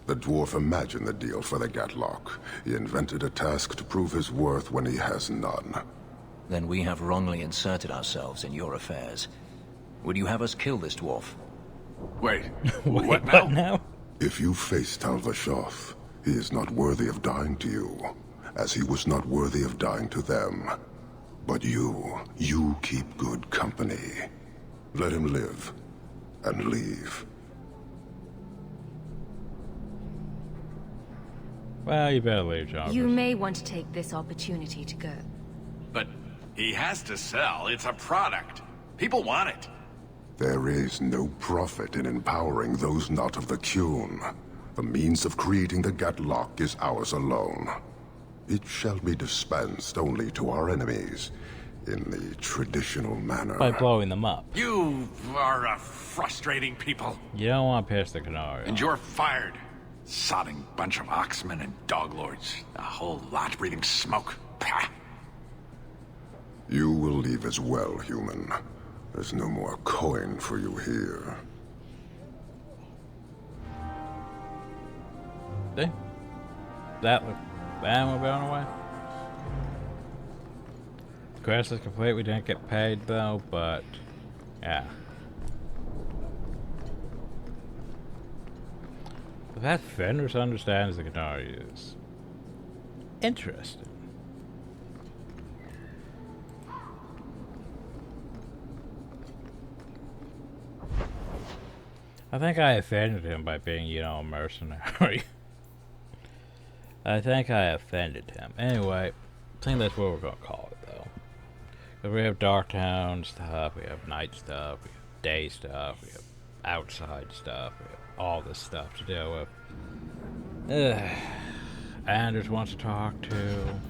The dwarf imagined the deal for the Gatlock. He invented a task to prove his worth when he has none. Then we have wrongly inserted ourselves in your affairs. Would you have us kill this dwarf? Wait, what now? If you face Talvashoth, he is not worthy of dying to you, as he was not worthy of dying to them. But you keep good company. Let him live, and leave. Well, you better leave, John. You may want to take this opportunity to go. But he has to sell. It's a product. People want it. There is no profit in empowering those not of the Kyun. The means of creating the Gatlock is ours alone. It shall be dispensed only to our enemies, in the traditional manner. By blowing them up. You are a frustrating people. You don't want to piss the canary And off. you're fired. Sodding bunch of oxmen and dog lords. A whole lot breathing smoke. Pah. You will leave as well, human. There's no more coin for you here. See? That we're going away. The quest is complete. We didn't get paid though, but yeah. The fact Fenris understands the canary is interesting. I think I offended him by being, you know, a mercenary. I think I offended him. Anyway, I think that's what we're gonna call it, though. 'Cause we have Darktown stuff, we have night stuff, we have day stuff, we have outside stuff, we have all this stuff to deal with. Anders wants to talk to.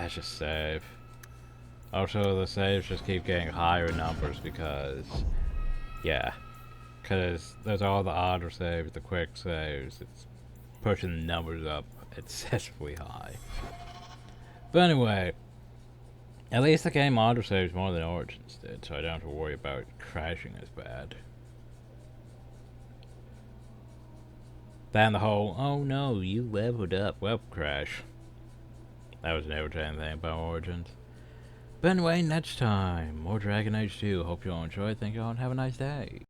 Just save. Also, the saves just keep getting higher numbers because, yeah, because there's all the auto saves, the quick saves. It's pushing the numbers up excessively high. But anyway, at least the game auto saves more than Origins did, so I don't have to worry about it crashing as bad. Than the whole, oh no, you leveled up, well, crash. That was an irritating thing about Origins. But anyway, next time, more Dragon Age 2. Hope you all enjoyed. Thank you all and have a nice day.